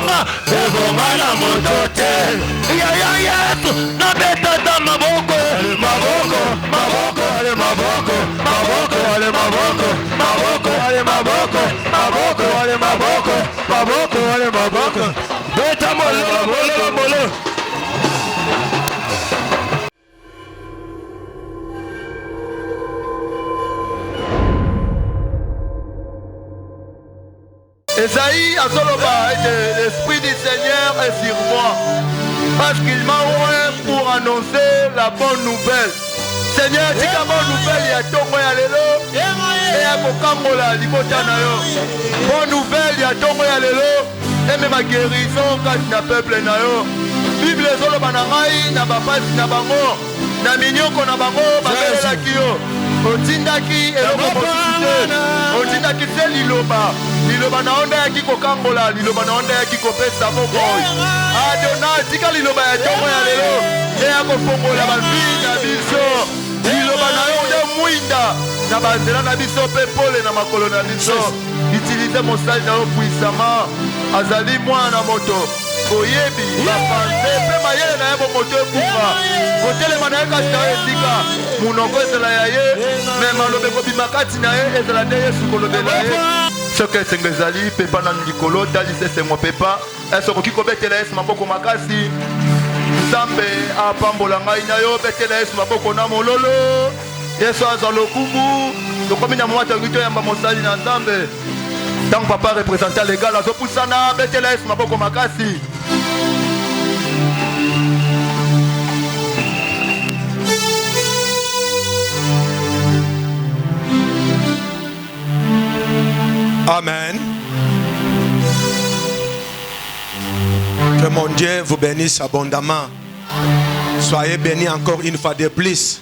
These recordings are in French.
ebonga ebonga na motote ya Yesu na betata maboko maboko maboko ale maboko maboko ale maboko maboko ale maboko maboko ale maboko maboko ale maboko beta molo Esaïe a soloba, l'Esprit du Seigneur est sur moi, parce qu'il m'a oint pour annoncer la bonne nouvelle. Seigneur, dis la bonne nouvelle, il y a Tongo ya lelo, et ya kokambola libota na yo. Bonne nouvelle, il y a Tongo ya lelo, et même ma guérison quand na peuple na yo. Bible soloba na ngai, na bapasi na bango, na minyoko na bango, babelelaki yo. Otindaki eloko mosite, otindaki se liloba. Liloba na onda yaki kokangola, liloba na onda yaki kopesa boboy. Adona tika liloba ya tongo ya lelo, e ya kofongola bavi na biso. Liloba na yo de mwinda, na banzela na biso pe pole na makolo na biso. Utilize mosali na yo puissama, azali mwana moto. Boyebi, bapanze, pe mayele na ye bo moto ekufa. Kotelema na ye kasi na ye esika, munoko ezala ya ye, me malobeko bimakati na ye ezala nde Yesu kolobela ye. Soki esengo ezali pepa na likolo talisa esengo pepa sokoki kobetela Yesu maboko makasi Nzambe apambola ngai na yo betela Yesu maboko na mololo Yesu azwa lokumu tokomi na mwata ngito yamba mosali na Nzambe ntango papa représenta legal azopusana betela Yesu maboko makasi. Amen. Que mon Dieu vous bénisse abondamment. Soyez bénis encore une fois de plus.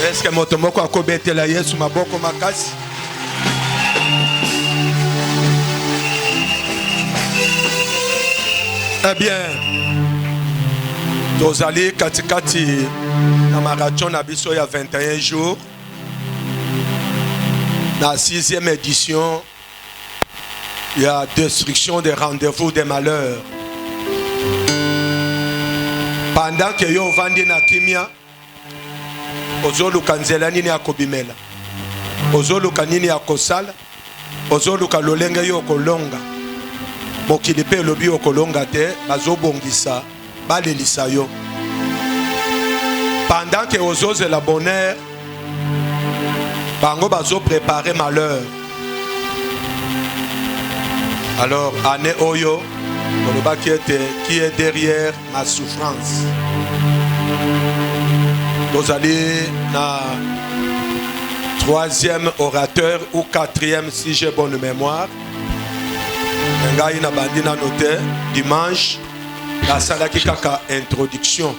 Est-ce que motomoko akobete la Yesu maboko makasi? Eh bien, tozali katikati na marathon na biso ya 21 jours. La 6e édition, il y a destruction des rendez-vous des malheurs. Pendant que yo vandi na kimia, ozoluka nzela nini akobimela, ozoluka nini akosala, ozoluka lolenge yo kolonga, mokili pe lobi okolonga te, bazobongisa, balelisa yo. Pendant que ozozela bonheur, bango bazo préparer malheur. Alors, année Oyo, qui est derrière ma souffrance. Nous allons na 3e orateur ou 4e si j'ai bonne mémoire. Ngai na bandi na noté dimanche la salaki kaka introduction.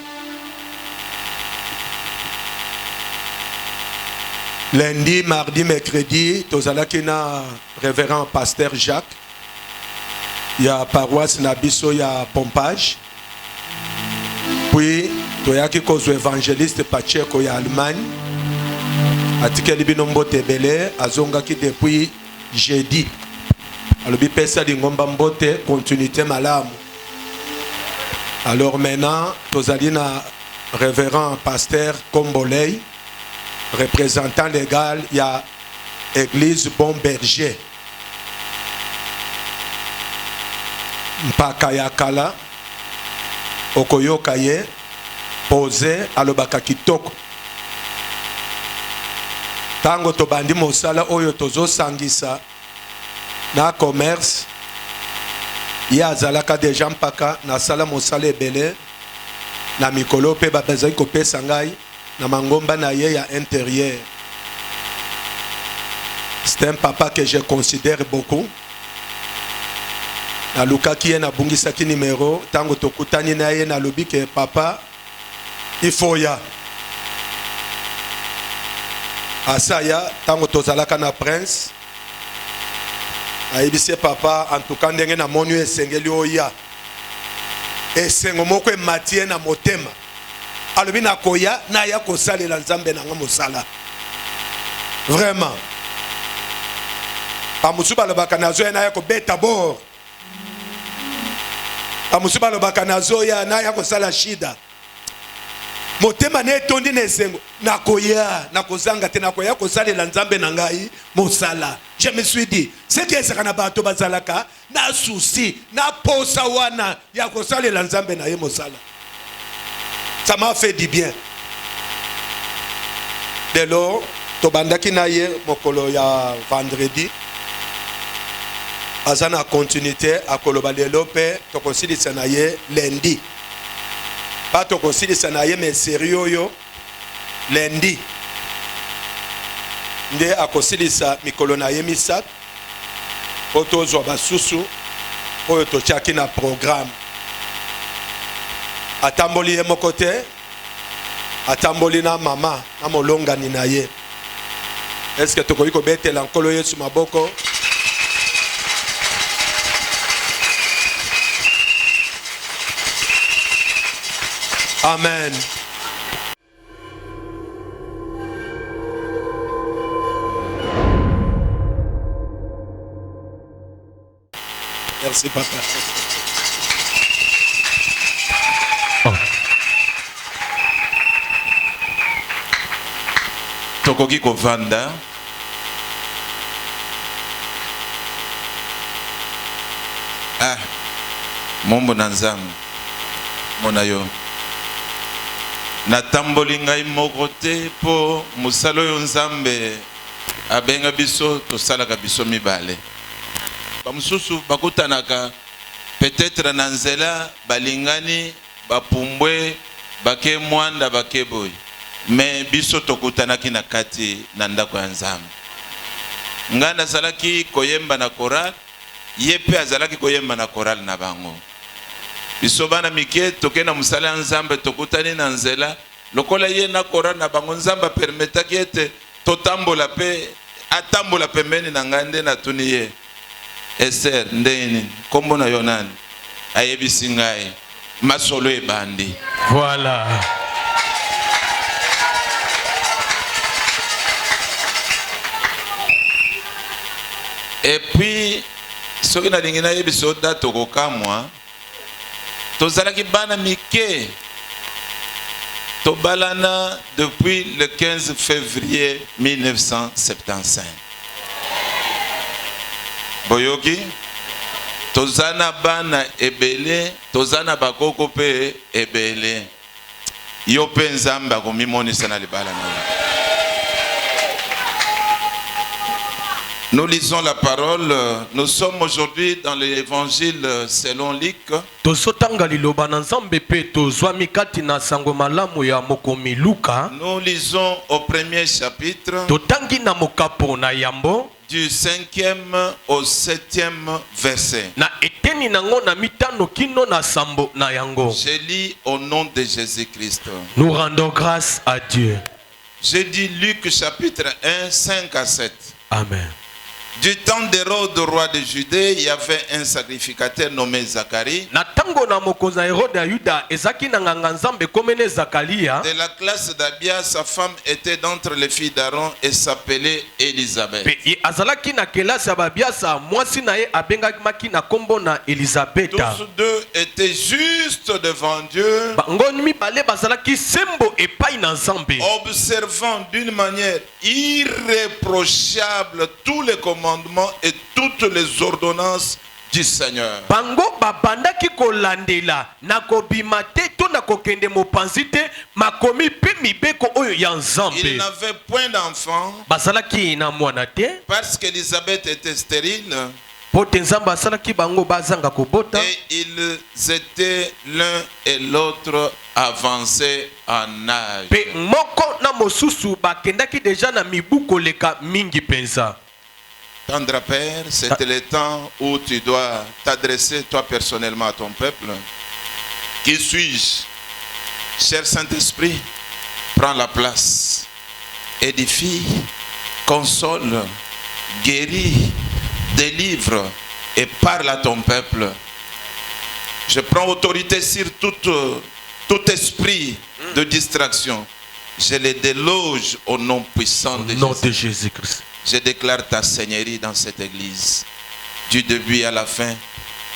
Lundi, mardi, mercredi, tozalaki na révérend pasteur Jacques. Il y a paroisse Nabiso, il y a pompage. Puis, toyaki kozo évangéliste Pacheco, il y a Allemagne. Atikeli binombo tebele, azongaki depuis jeudi. Alobi pesa di ngomba mbote, continuité malamu. Alors maintenant, tozali na révérend pasteur Kombolei. Représentant légal, il y a Église Bon Berger. Mpaka yakala, okoyoka ye, posé, alobaka kitoko. Tango tobandi mosala oyo tozo sangisa, na commerce, ya azalaka deja mpaka, na sala mosala ebele, na mikolo pe babezaki kopesa ngai, na mangomba na ye ya intérieur. C'est un papa que je considère beaucoup. Na luka ki ye na bungisaki numéro tango tokutani na ye na lobi ke papa il faut ya asaya tango tozalaka na prince ayebise papa en tout cas ndenge na moni esengeli oya esengo moko ematie na motema alobi na koya na ya kosalela nzambe na nga mosala vraiment pamusu balobaka nazo na ya kobeta bord amusuba lobaka nazoya na ya kosala shida motema ne tondi na esengo nakoya nakozanga te nakoya kosalela nzambe na ngai mosala. Je me suis dit ce qui est na bato bazalaka na souci na posa wana ya kosalela nzambe na ye mosala. Ça m'a fait du bien. Dès lors tobandaki na ye mokolo ya vendredi azana continuité akoloba lelo pe tokosilisa na ye lundi. Pas tokosilisa na ye mais sérieux yo lundi. Nde akosilisa mikolo na ye misat po tozwa basusu oyo totiaki na programme. Atamboli ye moko te, atamboli na mama na molongani na ye. Est-ce que tokoki kobetela nkolo Yesu maboko? Amen. Merci papa. Tokoki kovanda. Mombo na nzambe mona yo natamboli ngai moko te po mosala oyo nzambe abenga biso tosalaka biso mibale. Bamosusu bakutanaka peut-être na nzela balingani bapumbwe bake mwanda bake boy, mais biso tokutanaki na kati na ndako ya nzambe. Nga nazalaki koyemba na choral, ye pe azalaki koyemba na choral na bango. Biso bana mike toke na musala ya nzambe tokutani na nzela lokola ye na choral na bango nzambe permetaki ete totambola pe atambola pembeni na ngande na tuni ye Esther ndeni kombo na yo nani ayebisi ngai masolo ebandi. Voilà. Et puis soki na lingi na yebisi oda tokokamwa tozalaki bana mike tobalana depuis le 15 février 1975. Boyoki tozana bana ebele tozana bakoko pe ebele yo pe nzambe akomimonisa na libala na. Nous lisons la parole. Nous sommes aujourd'hui dans l'évangile selon Luc. Nous lisons au premier chapitre du 5e au 7e verset. Je lis au nom de Jésus-Christ. Nous rendons grâce à Dieu. Je dis Luc chapitre 1, 5 à 7. Amen. Du temps d'Hérode, roi de Judée, il y avait un sacrificateur nommé Zacharie. De la classe d'Abia, sa femme était d'entre les filles d'Aaron et s'appelait Élisabeth. Tous deux étaient justes devant Dieu, observant d'une manière irréprochable tous les commandements et toutes les ordonnances du Seigneur. Il n'avait point d'enfant parce qu'Élisabeth était stérile. Et ils étaient l'un et l'autre avancés en âge. Tendre Père, c'était le temps où tu dois t'adresser toi personnellement à ton peuple. Qui suis-je? Cher Saint-Esprit, prends la place. Édifie, console, guéris, délivre et parle à ton peuple. Je prends autorité sur tout esprit de distraction. Je les déloge au nom puissant de Jésus-Christ. Je déclare ta seigneurie dans cette église, du début à la fin.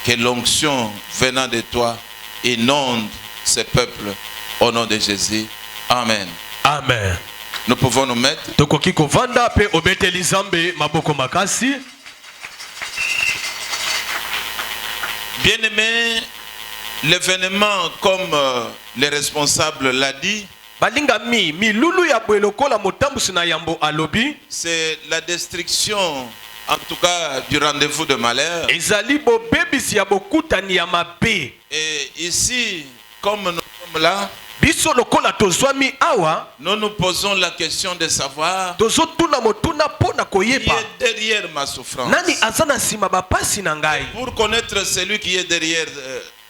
que l'onction venant de toi inonde ce peuple au nom de Jésus. Amen. Amen. Nous pouvons nous mettre. Tokoki kovanda pe obeteli Nzambe maboko makasi. Bien-aimé, l'événement, comme les responsables l'ont dit, Balinga mi lulu ya bweloko la motambusi na yambo alobi. c'est la destruction, en tout cas, du rendez-vous de malheur. Ezali bo bebisi ya bokutani ya mabe. Et ici, comme nous sommes là, Biso lokola tozwami awa. nous nous posons la question de savoir Tozo tuna motuna pona qui koyeba. est derrière ma souffrance. Nani azana sima bapasi na ngai. Pour connaître celui qui est derrière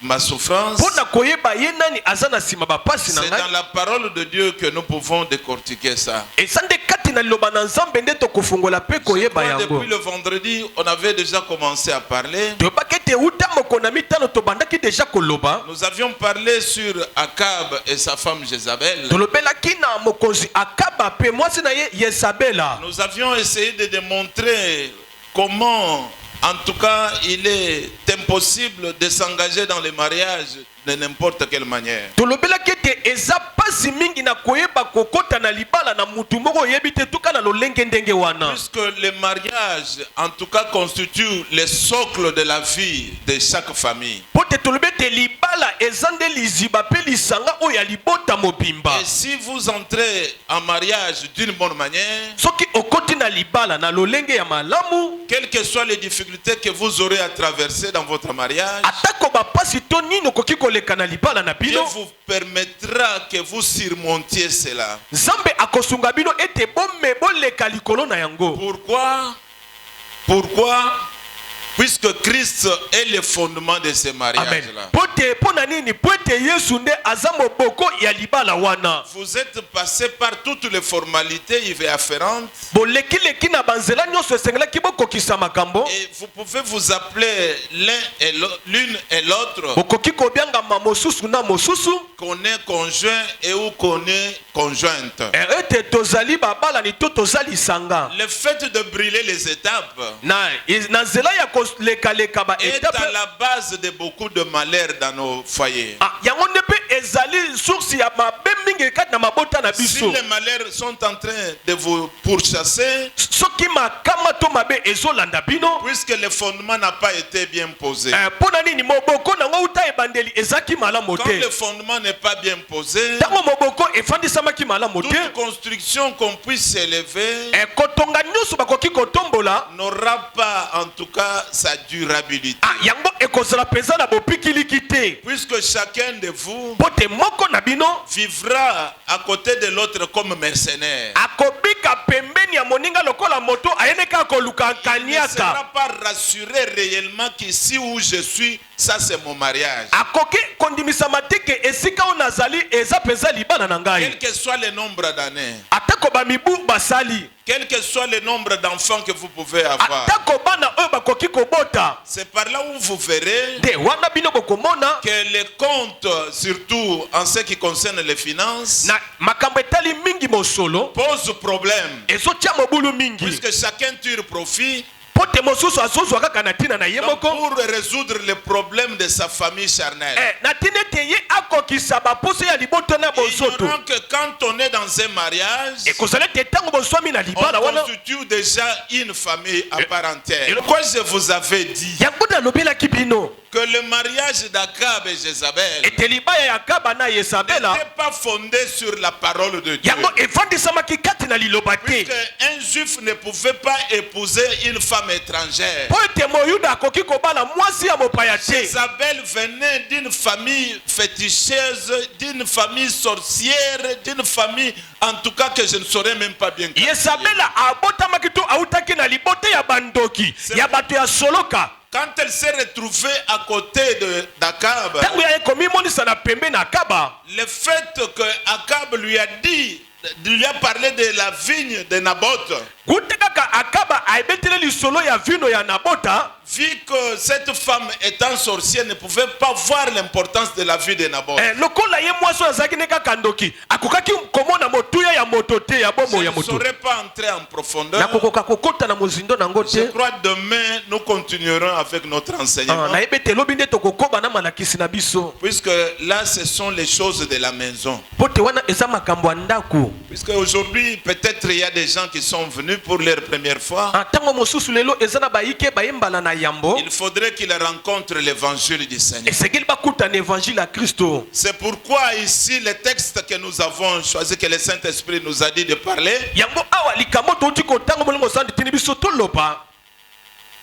ma souffrance, Pona koyeba ye nani azana sima bapasi na c'est ngai. dans la parole de Dieu que nous pouvons décortiquer ça. Esande kati na liloba na Nzambe nde tokofungola pe Je koyeba crois yango. depuis le vendredi, on avait déjà commencé à parler. Tobakete uta mokona mitano tobandaki deja koloba. Nous avions parlé sur Akab et sa femme Jézabel. Tolobelaki na mokonzi Akaba pe mwasi na ye Yezabela. Nous avions essayé de démontrer comment, en tout cas, il est impossible de s'engager dans les mariages de n'importe quelle manière. Tolobelaki ete eza pasi mingi na koyeba kokota na libala na mutu moko oyebi te tuka na lolenge ndenge wana. Puisque le mariage, en tout cas, constitue le socle de la vie de chaque famille. Pote tolobi ete libala eza nde liziba pe lisanga oyo ya libota mobimba. Et si vous entrez en mariage d'une bonne manière, Soki okoti na libala na lolenge ya malamu, quelles que soient les difficultés que vous aurez à traverser dans votre mariage, atako bapasi to nini okoki koleka na libala na Dieu bino, vous permettra que vous surmontiez cela. Nzambe akosunga bino ete bomme boleka likolo na yango. Pourquoi? Puisque Christ est le fondement de ce Amen. mariage-là. Pote pona nini pote Yesu nde aza moboko ya libala wana. Vous êtes passé par toutes les formalités y afférentes Boleki leki na banzela nyonso esengelaki bokokisa makambo. et vous pouvez vous appeler l'une et l'autre Bokoki kobiangama mosusu na mosusu. qu'on est conjoint et ou qu'on est conjointe. Ete tozali babala ni to tozali sanga. Le fait de brûler les étapes Na nzela ya leka leka ba est etape. à la base de beaucoup de malheurs dans nos foyers. Ah, yango nde pe ezali source ya mabe mingi kati na mabota na Si biso. les malheurs sont en train de vous pourchasser, Soki makama to mabe ezolanda bino. puisque le fondement n'a pas été bien posé. Pona nini moboko nango uta ebandeli ezaki malamu Comme le te. fondement n'est pas bien posé, Tango moboko efandisamaki malamu te. toute construction qu'on puisse s'élever Kotonga nyonso bakoki kotombola. n'aura pas en tout cas sa durabilité. Ah, yango ekozala penza na bopikiliki te. Puisque chacun de vous Pote moko na bino vivra à côté de l'autre comme mercenaire. akobika pembeni ya moninga lokola moto ayeneka koluka Il ne kaniaka. sera pas rassuré réellement qu'ici où je suis, ça c'est mon mariage. Akoki kondimisama te ke esika o nazali eza penza libala na Quel ngai. que soit le nombre d'années, Atako bamibu basali. quel que soit le nombre d'enfants que vous pouvez avoir, Atako bana oyo bakoki kobota. c'est par là où vous verrez De wana bino bokomona que les comptes, surtout en ce qui concerne les finances, na makambo etali mingi mosolo posent problème. ezotia mobulu mingi. Puisque chacun tire profit Pote mosusu azozwa kaka na ntina na ye donc, moko. pour résoudre les problèmes de sa famille charnelle. Na ntina ete ye akokisa baposo ya liboto na bozoto. Ignorant que quand on est dans un mariage, Ekozala ete ntango boswami na on libala wana. constitue déjà une famille à part entière. Pourquoi je vous avais dit Yango nalobelaki bino que le mariage d'Akab et Jézabel ete libaya ya Akaba na Yezabela n'était pas fondé sur la parole de Dieu. yango efandisamaki kati na liloba te. Puisque un juif ne pouvait pas épouser une femme étrangère. Po ete moyuda akoki kobala mwasi ya mopaya te. Jézabel venait d'une famille féticheuse, d'une famille sorcière, d'une famille en tout cas que je ne saurais même pas bien qualifier. Yezabela abotamaki to autaki na libote ya bandoki ya bato ya soloka. Quand elle s'est retrouvée à côté d'Akab, Tango ya ekomi monisa na pembe na Akaba. le fait que Akab lui a parlé de la vigne de Naboth, Kute kaka Akaba aibetele lisolo ya vino ya Nabota. vu que cette femme étant sorcière ne pouvait pas voir l'importance de la vie de Naboth. lokola ye mwaso azalaki ne kaka ndoki akokaki komona motuya ya moto te ya bomo ya Je ne moto saurais pas entrer en profondeur. nakokoka kokota na mozindo nango Je te crois demain nous continuerons avec notre enseignement. nayebi te lobi nde tokokoba na malakisi na biso Puisque là ce sont les choses de la maison. po te wana eza makambo ya ndako. Puisque aujourd'hui peut-être il y a des gens qui sont venus pour leur première fois. ntango mosusu lelo eza na bayike bayembala na yambo Il faudrait qu'ils rencontrent l'évangile du Seigneur. esengeli bakutana évangile ya kristo. C'est pourquoi ici les textes que nous avons choisi, que le Saint-Esprit nous a dit de parler, yango awa likambo touti kotango molongo osandi tini biso toloba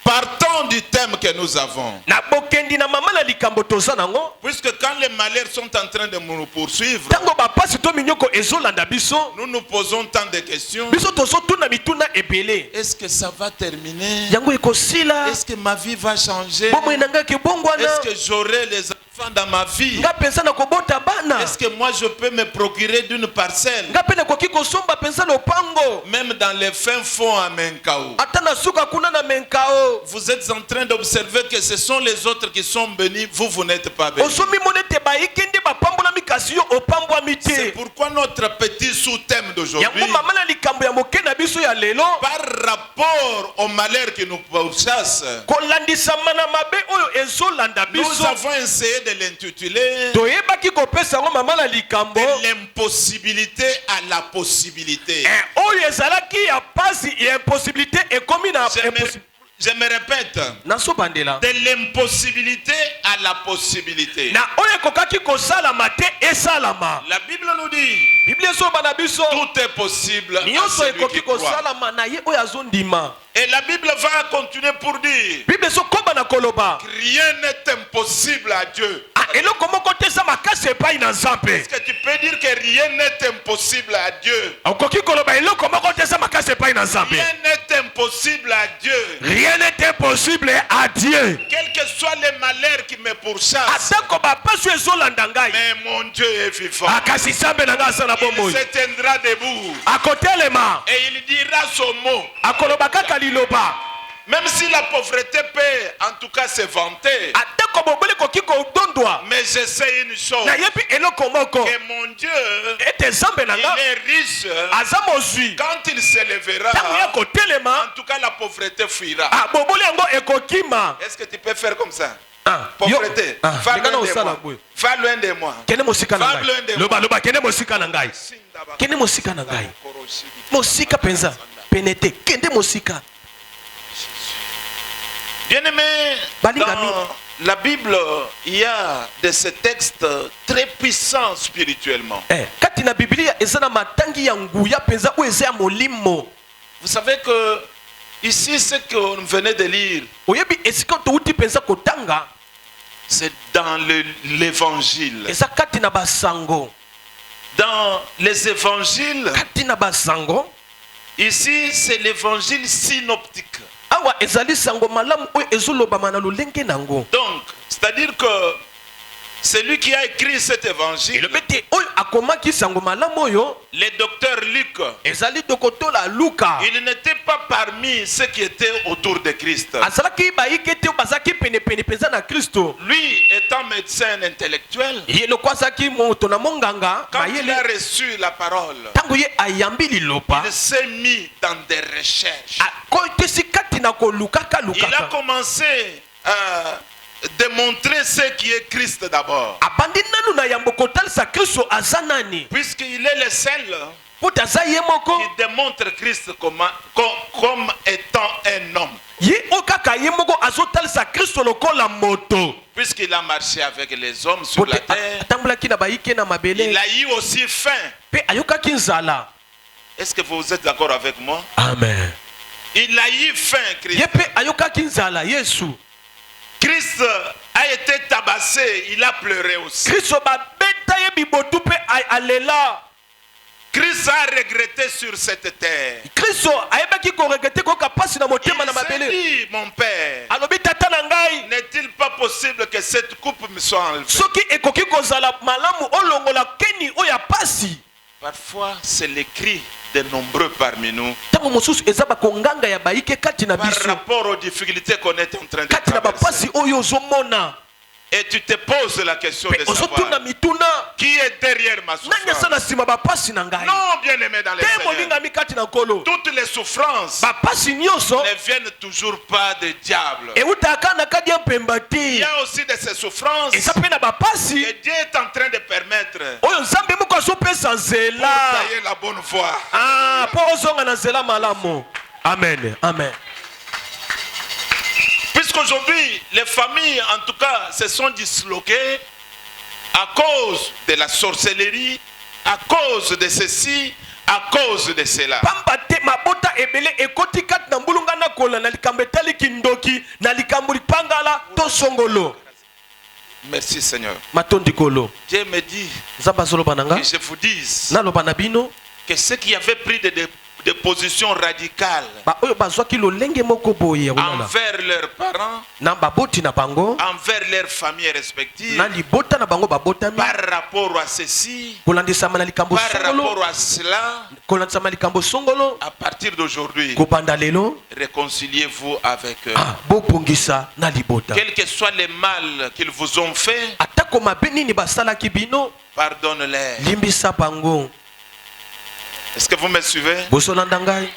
partons du thème que nous avons. na bokendi na mama na likambo toza nango Puisque quand les malheurs sont en train de nous poursuivre, ntango bapasi to minyoko ezolanda biso nous nous posons tant de questions. biso tozotuna mituna ebele Est-ce que ça va terminer? yango ekosila Est-ce que ma vie va changer? bomoi na ngai kebongwana Est-ce que j'aurai les enfants dans ma vie? nga mpenza na kobota bana Est-ce que moi je peux me procurer d'une parcelle? nga mpe nakoki kosomba mpenza lopango Même dans les fins fonds à Menkao. ata na suka kuna na menkao Vous êtes en train d'observer que ce sont les autres qui sont bénis, vous n'êtes pas bénis. osomi mona ete bayiki nde bapambolami kasi yo opambwami C'est te pourquoi notre petit sous-thème d'aujourd'hui, yango mama na likambo ya moke na biso ya lelo par rapport au malheur qui nous pourchasse, kolandisama na mabe oyo ezolanda nous biso avons essayé de l'intituler toyebaki kopesa yango mama na likambo de l'impossibilité à la possibilité. oyo ezalaki ya pasi ya impossibilité ekomi na Je me répète, nasobandela de l'impossibilité à la possibilité. na oyo ekokaki kosalama te esalama La Bible nous dit, biblia ezoba na biso tout est possible à nyonso celui qui ekoki croit. kosalama na ye oyo azondima Et la Bible va continuer pour dire, biblia ezokoba na koloba rien n'est impossible à Dieu. eloko moko te eza makasi epai na nzambe Est-ce que tu peux dire que rien n'est impossible à Dieu? okoki koloba eloko moko te eza makasi epai na nzambe Rien n'est impossible à Dieu. rien n'est impossible à dieu Quels que soient les malheurs qui me pourchassent, atako bapasu ezolanda ngai mais mon Dieu est vivant. kasi nzambe na ngai aza na Il bomoi se tiendra debout akotelema et il dira son mot. akoloba kaka liloba Même si la pauvreté peut en tout cas se vanter, atako boboli ekoki kodondwa mais je sais une chose, nayebi eloko moko que mon Dieu, ete nzambe na il nga est riche. aza mozwi Quand il se lèvera, ntango ya en kotelema tout cas la pauvreté fuira. boboli yango ekokima Est-ce que tu peux faire comme ça? Yo- Pauvreté, va ndenge na loin de osala moi. boye Va loin de moi. kende mosika na Va ngai loin de loba moi. loba kende mosika na ngai kende mosika na ngai mosika mpenza pene te kende mosika Bien-aimé, Balingami. dans la Bible, il y a de ces textes très puissants spirituellement. kati na biblia eza na matangi ya nguya mpenza oyo eza ya molimo Vous savez que ici, ce qu'on venait de lire, oyebi esika touti mpenza kotanga c'est dans l'évangile. eza kati na basango Dans les évangiles, kati na basango ici, c'est l'évangile synoptique. awa ezali sango malamu oyo ezolobama na lolenge nango Donc, c'est-à-dire que celui qui a écrit cet évangile, elobi te oyo akomaki sango malamu oyo le docteur Luc, ezali dokotola luka il n'était pas parmi ceux qui étaient autour de Christ. azalaki bayike te oyo bazalaki penepene mpenza na kristo Lui, étant médecin intellectuel, ye loko azalaki moto na monganga quand il a mayele reçu la parole, ntango ye ayambi liloba il s'est mis dans des recherches. akoyitisi kati na kolukaka Il a lukaka commencé à démontrer ce qui est Christ d'abord. abandi nanu na yambo kotalisa kristo aza nani Puisqu'il est le seul po te aza ye moko qui démontre Christ comme étant un homme. ye oyo kaka ye moko azotalisa kristo lokola moto Puisqu'il a marché avec les hommes sur po la te terre, atambolaki na bayike na il mabele a eu aussi faim. mpe ayokaki nzala Est-ce que vous êtes d'accord avec moi? amen Il a eu faim, Christ. ye mpe ayokaki nzala yesu Christ a été tabassé, il a pleuré aussi. kristo babeta ye bibotu mpe alela Christ a regretté sur cette terre. kristo ayebaki koregrete koyoka mpasi na Il motema na s'est mabele dit, mon père, alobi tata na ngai n'est-il pas possible que cette coupe me soit enlevée? soki ekoki kozala malamu olongola keni oyo ya pasi Parfois, c'est le cri de nombreux parmi nous ntango mosusu eza bakonganga ya baike kati na par biso rapport aux difficultés qu'on est en train de kati na traverser. bapasi oyo ozomona Et tu te poses la question de pe ozotuna savoir mituna qui est derrière ma nani asa souffrance. na nsima bapasi na ngai Non, bien-aimé dans les te Seigneur. molingami kati na nkolo Toutes les souffrances bapasi nyonso ne viennent toujours pas des diables. eutaka na kadi ya mpemba Il te y a aussi de ces souffrances eza mpe na bapasi que Dieu est en train de permettre oyo nzambe moko azopesa pour nzela tailler la bonne voie. mpo ozonga na nzela malamu amen amen Puisqu'aujourd'hui, les familles, en tout cas, se sont disloquées à cause de la sorcellerie, à cause de ceci, à cause de cela. pamba te mabota ebele ekoti kati na mbulunga na kola na likambo etali kindoki na likambo lipangala to songolo Merci Seigneur. matondi kolo Dieu me dit nzambe azoloba na nga que je vous dise naloba na bino que ceux qui avaient pris des positions radicales baoyo bazwaki lolenge moko boye ya kolala envers leurs parents, na baboti na bango envers leurs familles respectives, na libota na bango babotami par rapport à ceci, kolandisama na likambo par songolo rapport à cela, kolandisama na likambo songolo à partir d'aujourd'hui, kobanda lelo réconciliez-vous avec eux. bobongisa na libota Quel que soit le mal qu'ils vous ont fait, atako mabe nini basalaki bino pardonne-les. limbisa bango Est-ce que vous me suivez? bosolanda ngai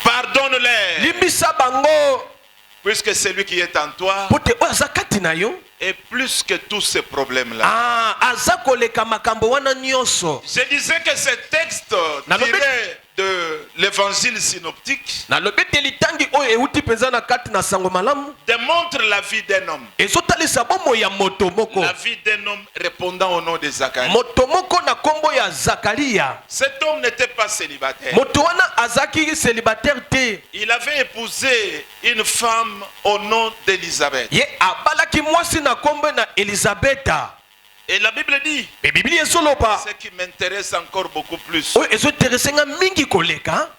Pardonne-les. limbisa bango Puisque celui qui est en toi po te oyo aza kati na yo est plus que tous ces problèmes-là. aza koleka makambo wana nyonso Je disais que ce texte tiré de l'évangile synoptique nalobi ete litangi oyo euti mpenza na kati na sango malamu démontre la vie d'un homme. ezotalisa bomoi ya moto moko La vie d'un homme répondant au nom de Zacharie. moto moko na nkombo ya zakariya Cet homme n'était pas célibataire. moto wana azalaki célibataire te Il avait épousé une femme au nom d'Élisabeth. ye abalaki mwasi na nkombo na elizabeta Et la Bible dit, mpe biblia ezoloba ce qui m'intéresse encore beaucoup plus, oyo ezointerese nga mingi koleka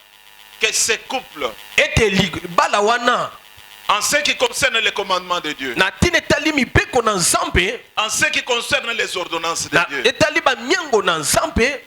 que ces couples, ete libala wana en ce qui concerne les commandements de Dieu, na ntina etali mibeko na nzambe en ce qui concerne les ordonnances de na Dieu, etali bamiango na nzambe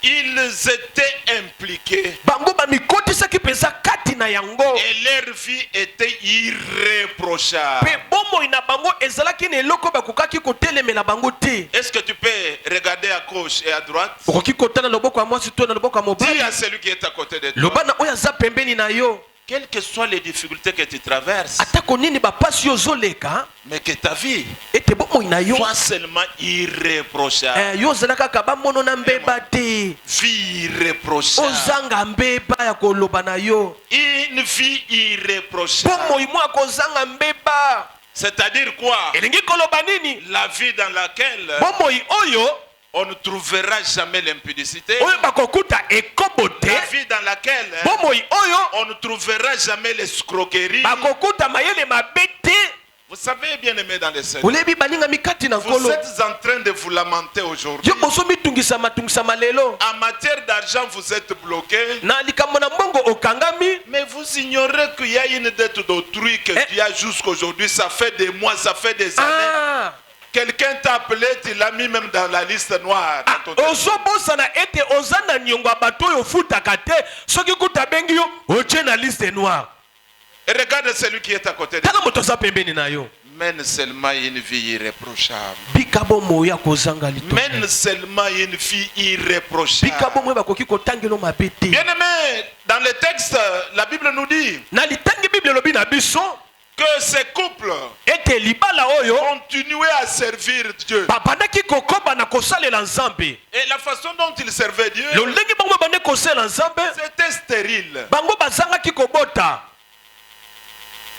ils étaient impliqués bango bamikotisaki mpenza kati na yango et leur vie était irréprochable. mpe bomoi na bango ezalaki na eloko bakokaki kotelemela bango te Est-ce que tu peux regarder à gauche et à droite? okoki kotala na loboko ya mwasi to na loboko ya Dis mobali à celui qui est à côté de toi, loba na oyo aza pembeni na yo quelles que soient les difficultés que tu traverses, atako nini bapasi yo ozoleka mais que ta vie ete bomoi na yo soit seulement irréprochable. yo ozala kaka bamono na mbeba te Vie irréprochable. ozanga mbeba ya koloba na yo Une vie irréprochable. bomoi mwa kozanga mbeba C'est-à-dire quoi? elingi koloba nini La vie dans laquelle bomoi oyo on ne trouvera jamais l'impudicité. oyo bakokuta ekobo te La vie dans laquelle bomoi oyo on ne trouvera jamais l'escroquerie. bakokuta mayele mabe te Vous savez, bien aimé dans les Seigneur, olebi balingami kati na vous nkolo êtes en train de vous lamenter aujourd'hui. yo bozomitungisama lelo En matière d'argent, vous êtes bloqué. na likambo na mbongo okangami Mais vous ignorez qu'il y a une dette d'autrui que tu as jusqu'aujourd'hui. Ça fait des mois, ça fait des années. Quelqu'un t'a appelé, tu l'as mis même dans la liste noire. Dans ton téléphone. ozobosana ete oza na niongo ya bato oyo ofutaka te soki kuta bengi yo otie na liste noire Et regarde celui qui est à côté de toi. tala moto aza pembeni na yo Mène seulement une vie irréprochable. bika bomoi ya kozanga lito Mène seulement une vie irréprochable. bika bomoi bakoki kotangelo mabe te Bien aimé, dans le texte, la Bible nous dit na litangi bible elobi na biso que ces couples ete libala oyo continuaient à servir Dieu. babandaki kokoba na kosalela nzambe Et la façon dont ils servaient Dieu, lolenge bango babande kosalela nzambe c'était stérile. bango bazangaki kobota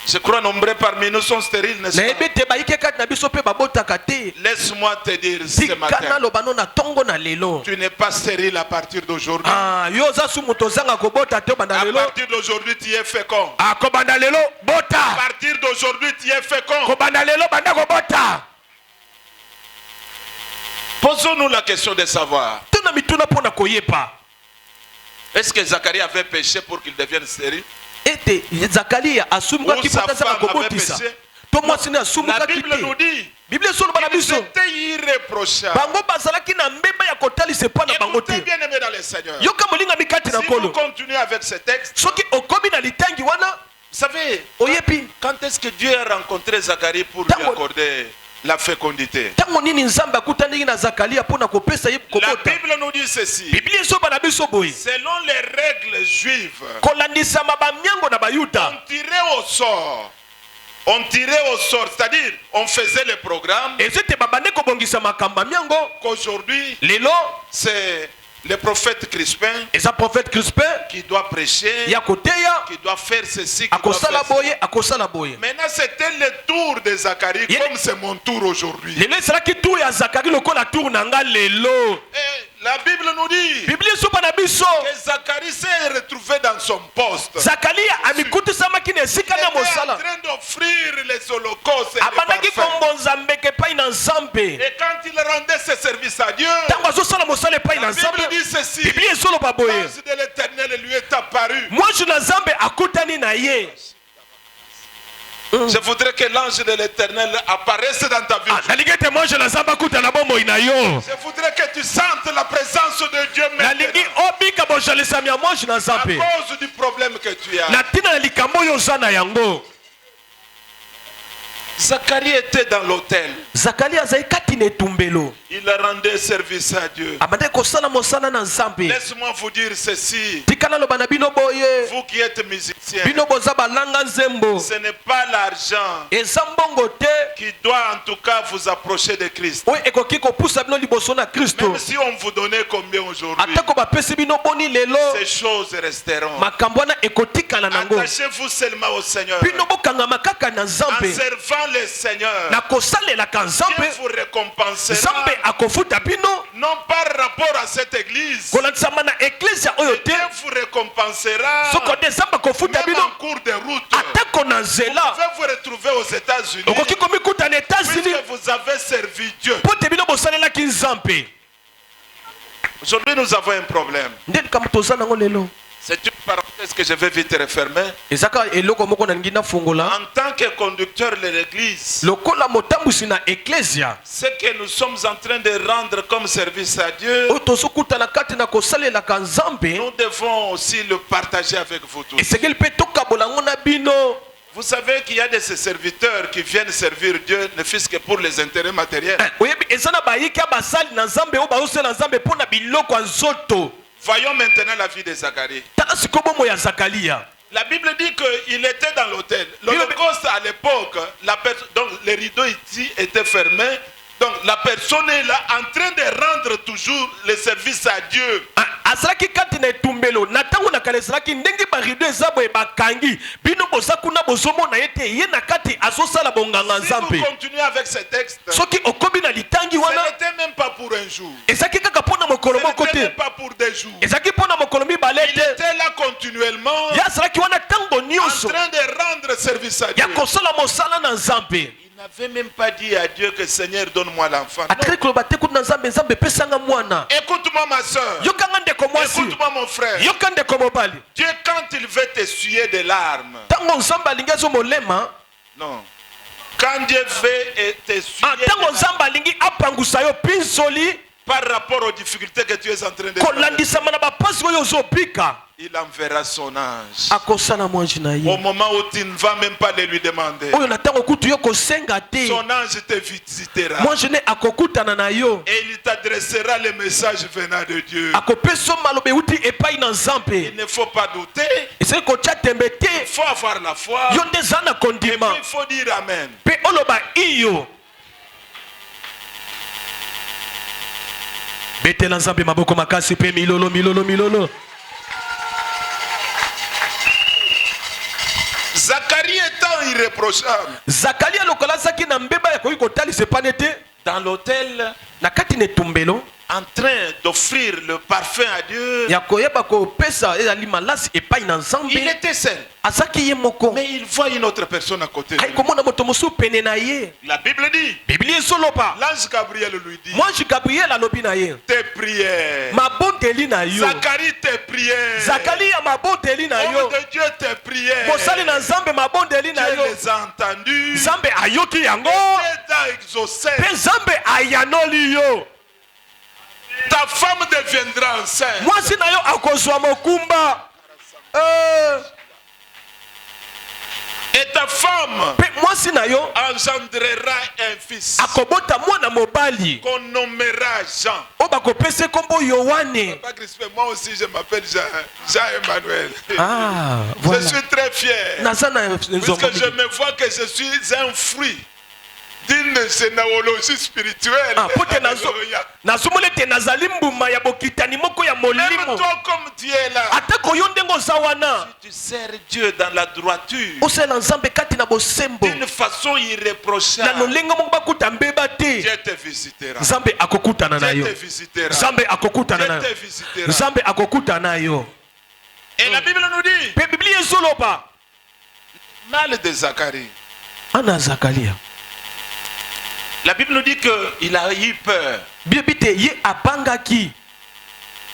Je crois nombreux parmi nous sont stériles, n'est-ce pas? nayebi ete bayike kati na biso mpe babotaka te Laisse-moi te dire ce tika matin, naloba no na ntongo na lelo tu n'es pas stérile à partir d'aujourd'hui. yo oza su moto ozanga kobota te obanda À lelo partir d'aujourd'hui, tu es fécond. kobanda lelo À bota partir d'aujourd'hui, tu es fécond. kobanda lelo banda kobota Posons-nous la question de savoir, tuna mituna mpo na koyepa est-ce que Zacharie avait péché pour qu'il devienne stérile? ete zakariya asumukaki Ou sa mpo tazanga femme avait kobotisa péché? to mwasi ne La asumukaki Bible nous te dit Bible solo bana biso. C'était irréprochable. Bango bazalaki na mbeba ya kotalisa epai na bango te. Écoutez bien aimé dans le Seigneur. Yoka molinga mikati na Si vous kolo. continuez avec ce texte, Soki okomi na litangi wana, vous savez, oyebi. quand est-ce que Dieu a rencontré Zacharie pour lui accorder la fécondité? Tango nini nzambe akutani na Zakaria pona kopesa ye La kobota. Bible nous dit ceci. Bible so bana biso boye. Selon les règles juives, Kolandisa mabamyango na bayuda. on tirait au sort. On tirait au sort, c'est-à-dire on faisait le programme Ezete babane kobongisa makamba myango. qu'aujourd'hui Lelo c'est le prophète Crispin eza prophète Crispin qui doit prêcher, ya koteya qui doit faire ceci, qui doit akosala faire cela. boye akosala boye. Maintenant c'était le tour de Zacharie Il- comme c'est mon tour aujourd'hui. Lelo esalaki tour ya Zakari lokola tour na nga lelo. Et la Bible nous dit Bible so bana biso. que Zacharie s'est retrouvé dans son poste. Zakaria amikutisama na esika Il na était en mosala. train d'offrir les holocaustes et les Abandaki parfums. kombonza mbeke epai na nzambe. Et quand il rendait ses services à Dieu, Ntango azosala mosala epai la na Bible nzambe, dit ceci. Biblia ezoloba boye. L'ange de l'Éternel lui est apparu. Mwanju na nzambe akutani na ye. Je voudrais que l'ange de l'Éternel apparaisse dans ta vie. Nalingi ete mwanju na nzambe akutana bomoi na yo. Je voudrais que tu sentes la présence de Dieu Nalingi maintenant. obika bozalisami ya mwanju na À nzambe. cause du problème que tu as. Na ntina na likambo oyo oza na yango. Zacharie était dans l'autel. Zakari azali kati na etumbelo. Il rendait service à Dieu. Abandaki kosala mosala na nzambe. Laisse-moi vous dire ceci. Tikala loba na bino boye. Vous qui êtes musiciens, Bino boza balanga nzembo. ce n'est pas l'argent Eza mbongo te. qui doit en tout cas vous approcher de Christ. Oyo ekoki kopusa bino liboso na Kristo. Même si on vous donnait combien aujourd'hui, Atako bapesi bino boni lelo. ces choses resteront. Makambo wana ekotikala nango. Attachez-vous seulement au Seigneur. Bino bokangama kaka na En nzambe. servant le Seigneur, Na kosalelaka Dieu nzambe. vous récompensera. Nzambe akofuta bino. Non par rapport à cette église, Kolandisama na eklezia oyo te. Dieu vous récompensera Soko de nzambe akofuta même bino. en cours de route. Atako na Vous nzela. pouvez vous retrouver aux États-Unis Okoki komikuta na États-Unis. puisque vous avez servi Dieu. Po te bino bosalelaki nzambe. Aujourd'hui, nous avons un problème. Nde likambo toza nango lelo. C'est une parenthèse que je vais vite refermer. Ezaka eloko moko na lingi nafungola. En tant que conducteur de l'église, Lokola motambusi na eklezia. ce que nous sommes en train de rendre comme service à Dieu, Oyo tozokutana kati na kosalelaka nzambe. nous devons aussi le partager avec vous tous. Esengeli mpe tokabola ngo na bino. Vous savez qu'il y a de ces serviteurs qui viennent servir Dieu, ne fût-ce que pour les intérêts matériels. Oyebi eza na bayiki ya basali na nzambe oyo bazosala nzambe mpo na biloko ya nzoto. Voyons maintenant la vie de Zacharie. Tala sikoyo bomoi ya Zakaria. La Bible dit qu'il était dans l'autel. L'Holocauste à l'époque, donc les rideaux ici étaient fermés. Donc la personne est là en train de rendre toujours le service à Dieu. Azalaki kati na etumbelo na ntango na kala ezalaki ndenge barido eza boye bakangi bino boza kuna bozomona ye te ye na kati azosala bonganga Si vous nzambe. continuez avec ce texte, ce Soki okomi na litangi wana n'était même pas pour un jour. ezalaki kaka mpo na mokolo Ce moko n'était même te. pas pour des jours. Ezalaki mpo na mokolo mibale Il te. était là continuellement Ye azalaki wana ntango en nyonso train de rendre service à Dieu. ya kosala mosala na nzambe. Il n'avait même pas dit à Dieu que Seigneur donne-moi l'enfant. Non. Atikali koloba te kutu na nzambe nzambe pesanga mwana. Écoute-moi ma soeur. Yokanga ndeko mwasi. Écoute-moi mon frère. Yoka ndeko mobali. Dieu quand il veut t'essuyer des larmes. Ntango nzambe alingi azomolema. Non. Quand Dieu veut t'essuyer des Ntango larmes nzambe alingi apangusa yo pinzoli. par rapport aux difficultés que tu es en train de Kolandisama na bapasi oyo ozobika. il enverra son ange. Akosala mwanji na Au ye. moment où tu ne vas même pas le lui demander, Oyo na ntango kutu yo kosenga te. son ange te visitera. Mwanji ne akokutana na yo. Et il t'adressera le message venant de Dieu. Akopesa maloba euti epai na Il nzambe. ne faut pas douter. Esali kotya tembe Il te. faut avoir la foi. Yo nde eza na Et puis kondima. il faut dire Amen. Pe oloba iyo. Betela nzambe maboko makasi pe milolo milolo milolo. Zacharie étant irréprochable Zakaria lokola azaki na mbeba ya koki kotalisa epane te. dans l'autel, Na kati na etumbelo en train d'offrir le parfum à Dieu, ya koyeba kopesa ezali malasi epai na il nzambe. était seul. Azaki ye moko. Mais il voit une autre personne à côté de Ai lui. komona moto mosusu pene na ye. La Bible dit, Biblia ezoloba. l'ange Gabriel lui dit, Mwanji Gabriel alobi na ye. tes prières. Mabondeli na yo. Zacharie, tes prières. Zakaria mabondeli na yo. Homme de Dieu, tes prières. Mosali na nzambe mabondeli na Dieu yo. les a entendus. Nzambe ayoki yango. Et t'a exaucé. mpe nzambe ayanoli yo. Ta femme deviendra enceinte. Mwasi na yo akozwa mokumba. Et ta femme Mpe mwasi na yo engendrera un fils akobota mwana mobali. qu'on nommera Jean. O bakopesa kombo Yohane. Papa Crispin, moi aussi je m'appelle Jean-Emmanuel. Ah, Je voilà. suis très fier. Naza na Puisque je me vois que je suis un fruit d'une généalogie spirituelle. Ah, pote Alléluia. nazomona ete nazali mbuma ya bokitani moko ya Même molimo. toi comme tu es là, Atako yo ndenge oza wana. tu sers Dieu dans la droiture Osala nzambe kati na bosembo. d'une façon Na irréprochable. lolenge moko bakuta mbeba te. Dieu te visitera. Nzambe akokutana na Dieu yo. te visitera. Nzambe akokutana na Dieu yo. te visitera. Nzambe akokutana na yo. Et la Bible nous dit, Pe Biblia ezoloba. mal de Zacharie. Ana Zakaria. La Bible nous dit qu'il a eu peur. Bibi te ye abangaki.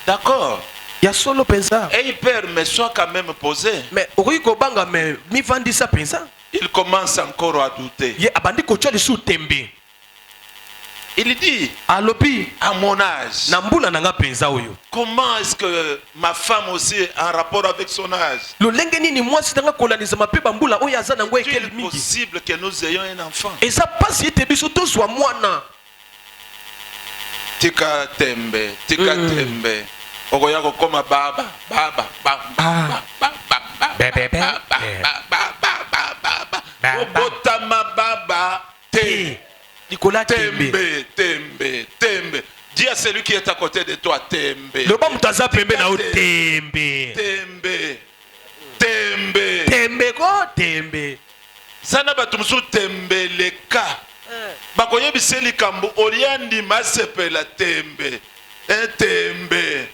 D'accord. Ya solo penza. Aie peur, mais sois quand même posé. Mais okoki kobanga me mivandisa penza. Il commence encore à douter. Ye abandi kotia lisu tembe. Il dit, Alobi à mon âge, na mbula nanga penza oyo. comment est-ce que ma femme aussi a un rapport avec son âge? Lolenge nini mwasi nanga kolanisa mape bambula oyo aza nango Est-il ekeli mingi. possible que nous ayons un enfant? Eza pasi ete biso tozwa mwana. Tika tembe, tika tembe. Okoya kokoma baba, baba, baba, obotama baba, te. Nicolas Tembe. Tembe, tembe, tembe. Dis à celui qui est à côté de toi, tembe. Le bon mutaza pembe na o tembe. Tembe, tembe. Tembe ko tembe. Sana batumusu tembe leka. Bakoyebisa likambo oriandi masepela tembe. Tembe.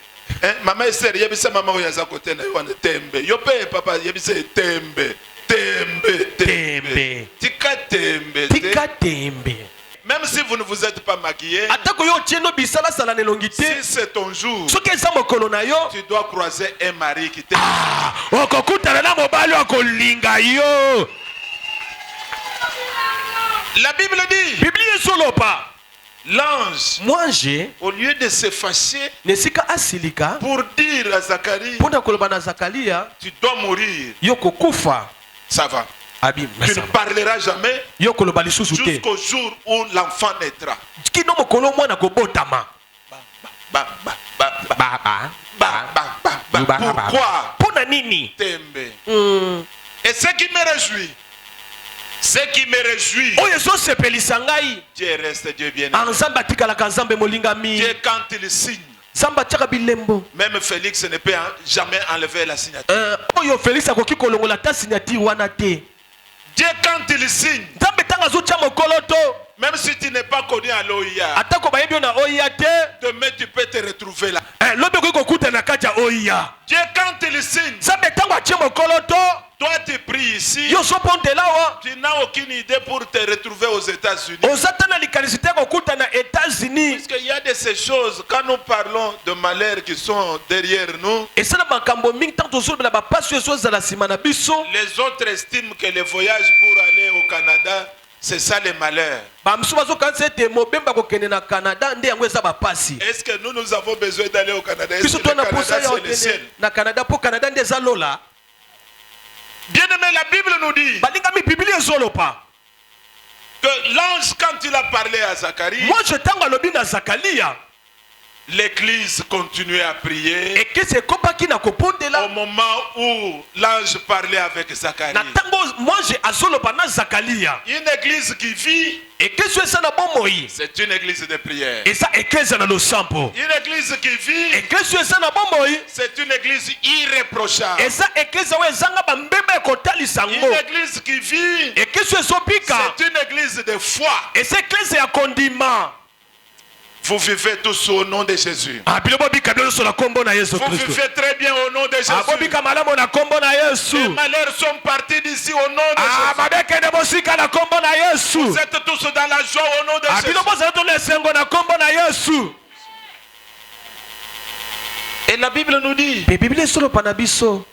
Mama Esther yebisa mama oyo aza kote na yo wana tembe. Yo pe papa yebisa tembe. Tembe, tembe. Tika tembe. Tika tembe. Même si vous ne vous êtes pas maquillé, Atako yo tieno bisala sala nelongite. si c'est ton jour, Soki eza mokolo na yo. tu dois croiser un mari qui t'aime. Okokutana na mobali akolinga yo. La Bible dit, Biblia ezoloba. l'ange, Mwanje au lieu de se fâcher nesika asilika. pour dire à Zacharie, Pona koloba na Zakaria. tu dois mourir, Yo kokufa. ça va. Abi Tu ne mesama. parleras jamais Yo koloba lisusu te. jusqu'au jour où l'enfant naîtra. Kino mokolo mwana kobotama. Ba, ba, ba, ba, Baba. ba, ba, ba, ba. Pourquoi Pona nini? Tembe. Et ce qui me réjouit, Oyo ezosepelisa ngai. Dieu reste Dieu bien-aimé. Nzambe atikalaka nzambe molingami. Dieu quand il signe, Nzambe atiaka bilembo. même Félix ne peut jamais enlever la signature. Oyo Félix akoki kolongola ta signature wana te. Dieu quand il signe, Nzambe tanga azotia mokolo to. même si tu n'es pas connu à l'OIA, Atako bayebi yo na oya te. demain tu peux te retrouver là. Lobi okoki kokuta na kati ya oya. Dieu quand il signe, Nzambe tango atie mokolo to. toi tu pries ici, Yo sopondela wa. tu n'as aucune idée pour te retrouver aux États-Unis. Oza ta na likanisi te kokuta na États-Unis. Parce qu'il y a de ces choses, quand nous parlons de malheurs qui sont derrière nous, Esala makambo mingi tanto tozolobela bapasi ezozala nsima na biso. les autres estiment que le voyage pour aller au Canada, c'est ça le malheur. Bamisu bazokanisa ete mobemba kokende na Canada nde yango eza bapasi. Est-ce que nous avons besoin d'aller au Canada? Est-ce Biso que le to na Canada posa ya c'est le ciel? okende na Canada po Canada nde eza lola. Bien aimé, la Bible nous dit Balingami Biblia ezolopa. que l'ange, quand il a parlé à Zacharie, Moi je tango alobi na Zakaria. l'église continuait à prier Ekese ekopaki na au kopondela. moment où l'ange parlait avec Zacharie. Na tango moi je azoloba na Zakaria. Une église qui vit, Ekese eza na bomoi. c'est une église de prière. Eza ekese na losampo. Une église qui vit, Ekese eza na bomoi. c'est une église irréprochable. Eza ekese oyo ezanga bambembe ekotalisa Une yango. église qui vit, Ekese ezobika. c'est une église de foi. Eza ekese ya kondima. Vous vivez tous au nom de Jésus. Bino bobika bino nyonso na kombo na Yesu Vous Kristo. vivez très bien au nom de Jésus. Bobika malamu na kombo na Yesu. Les malheurs sont partis d'ici au nom de Jésus. Babekende bosika na kombo na Yesu. Vous êtes tous dans la joie au nom de Jésus. Bino bozala to na esengo na kombo na Yesu. Et la Bible nous dit, Pe Biblia esolopa na biso.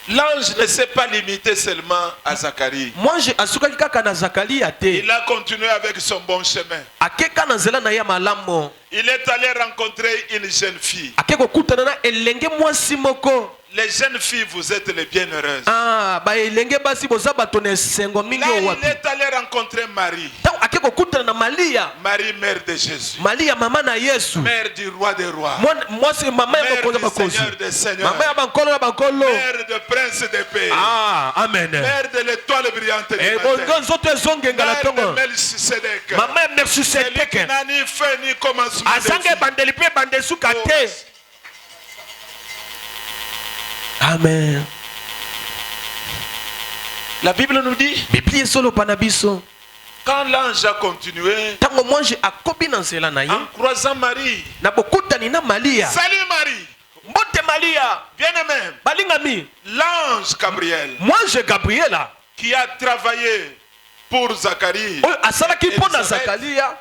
L'ange ne s'est pas limité seulement à Zacharie. mwange asukaki kaka na Zakaria te. Il a continué avec son bon chemin. Akeka na nzela na ye malamu. Il est allé rencontrer une jeune fille. Akeko kutana na elenge mwasi moko. Les jeunes filles, vous êtes les bienheureuses. Ah, ba elenge basi boza bato na sengo mingi Là, wapi. il est allé rencontrer Marie. Tango akeko kutana na Maria. Marie, mère de Jésus. Maria mama na Yesu. Mère du roi des rois. Mwasi mama ya Mère bakozi du bakozi. Seigneur des seigneurs. Mama ya bankolo na bankolo. Mère de prince des pays. Ah, amen. Mère de l'étoile brillante du Et matin. bongo nzoto ezongenga la Mère tongo. de Melchisedec. Mama ya merci Celui qui seteke. n'a ni fin ni commencement. Azange bandeli pe bandesuka Oh. te. Amen. La Bible nous dit, Biblia solo panabiso. quand l'ange a continué, Tango mwange akobi na nzela na ye. en croisant Marie, Na bokutani na Maria. salut Marie, Mbote Maria. bien-aimée, Balingami. l'ange Gabriel, Mwange Gabriela. qui a travaillé pour Zacharie, Oyo asalaki mpo na Elisabeth. Zakaria.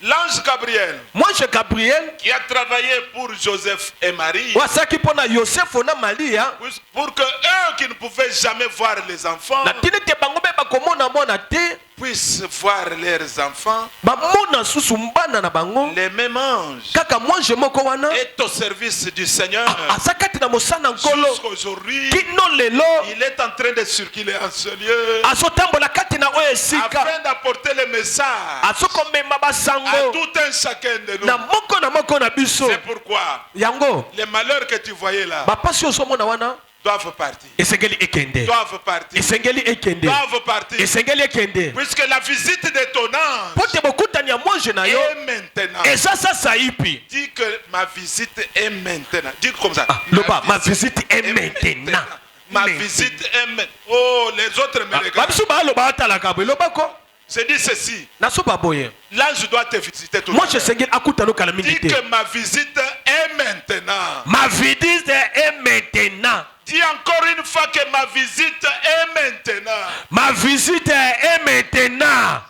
l'ange Gabriel, Mwange Gabriel. qui a travaillé pour Joseph et Marie, Oyo asalaki mpo na Yosefo na Maria. pour que eux qui ne pouvaient jamais voir les enfants Na tini te bango be bakomona mwana te. puissent voir leurs enfants. Bamona susu mbana na bango. Les mêmes anges Kaka mwange moko wana. est au service du Seigneur. Asakati na mosana nkolo. Jusqu'aujourd'hui, Kino lelo. il est en train de circuler en ce lieu Azotambola kati na oyo esika. afin d'apporter le message Azokomema à basango. tout un chacun de nous. Na moko na biso. C'est pourquoi Yango. les malheurs que tu voyais là Bapasi ozomona wana. doivent partir. Esengeli ekende. Doivent partir. Esengeli ekende. Doivent partir. Esengeli ekende. Puisque la visite de ton ange Pote bokutani ya mwange na yo. est maintenant. Eza sasa ipi. Dis que ma visite est maintenant. Dis comme ça. Loba, ma visite est maintenant. Ma visite est maintenant. Oh, les autres me regardent. Babisu baloba atalaka boye lobako. Je dis ceci. Naso baboye. L'ange doit te visiter tout le Mwange temps. esengeli akutana kala mingi Dis te. que ma visite est maintenant. Ma visite est maintenant. Dis encore une fois que ma visite est maintenant. Ma visite est maintenant.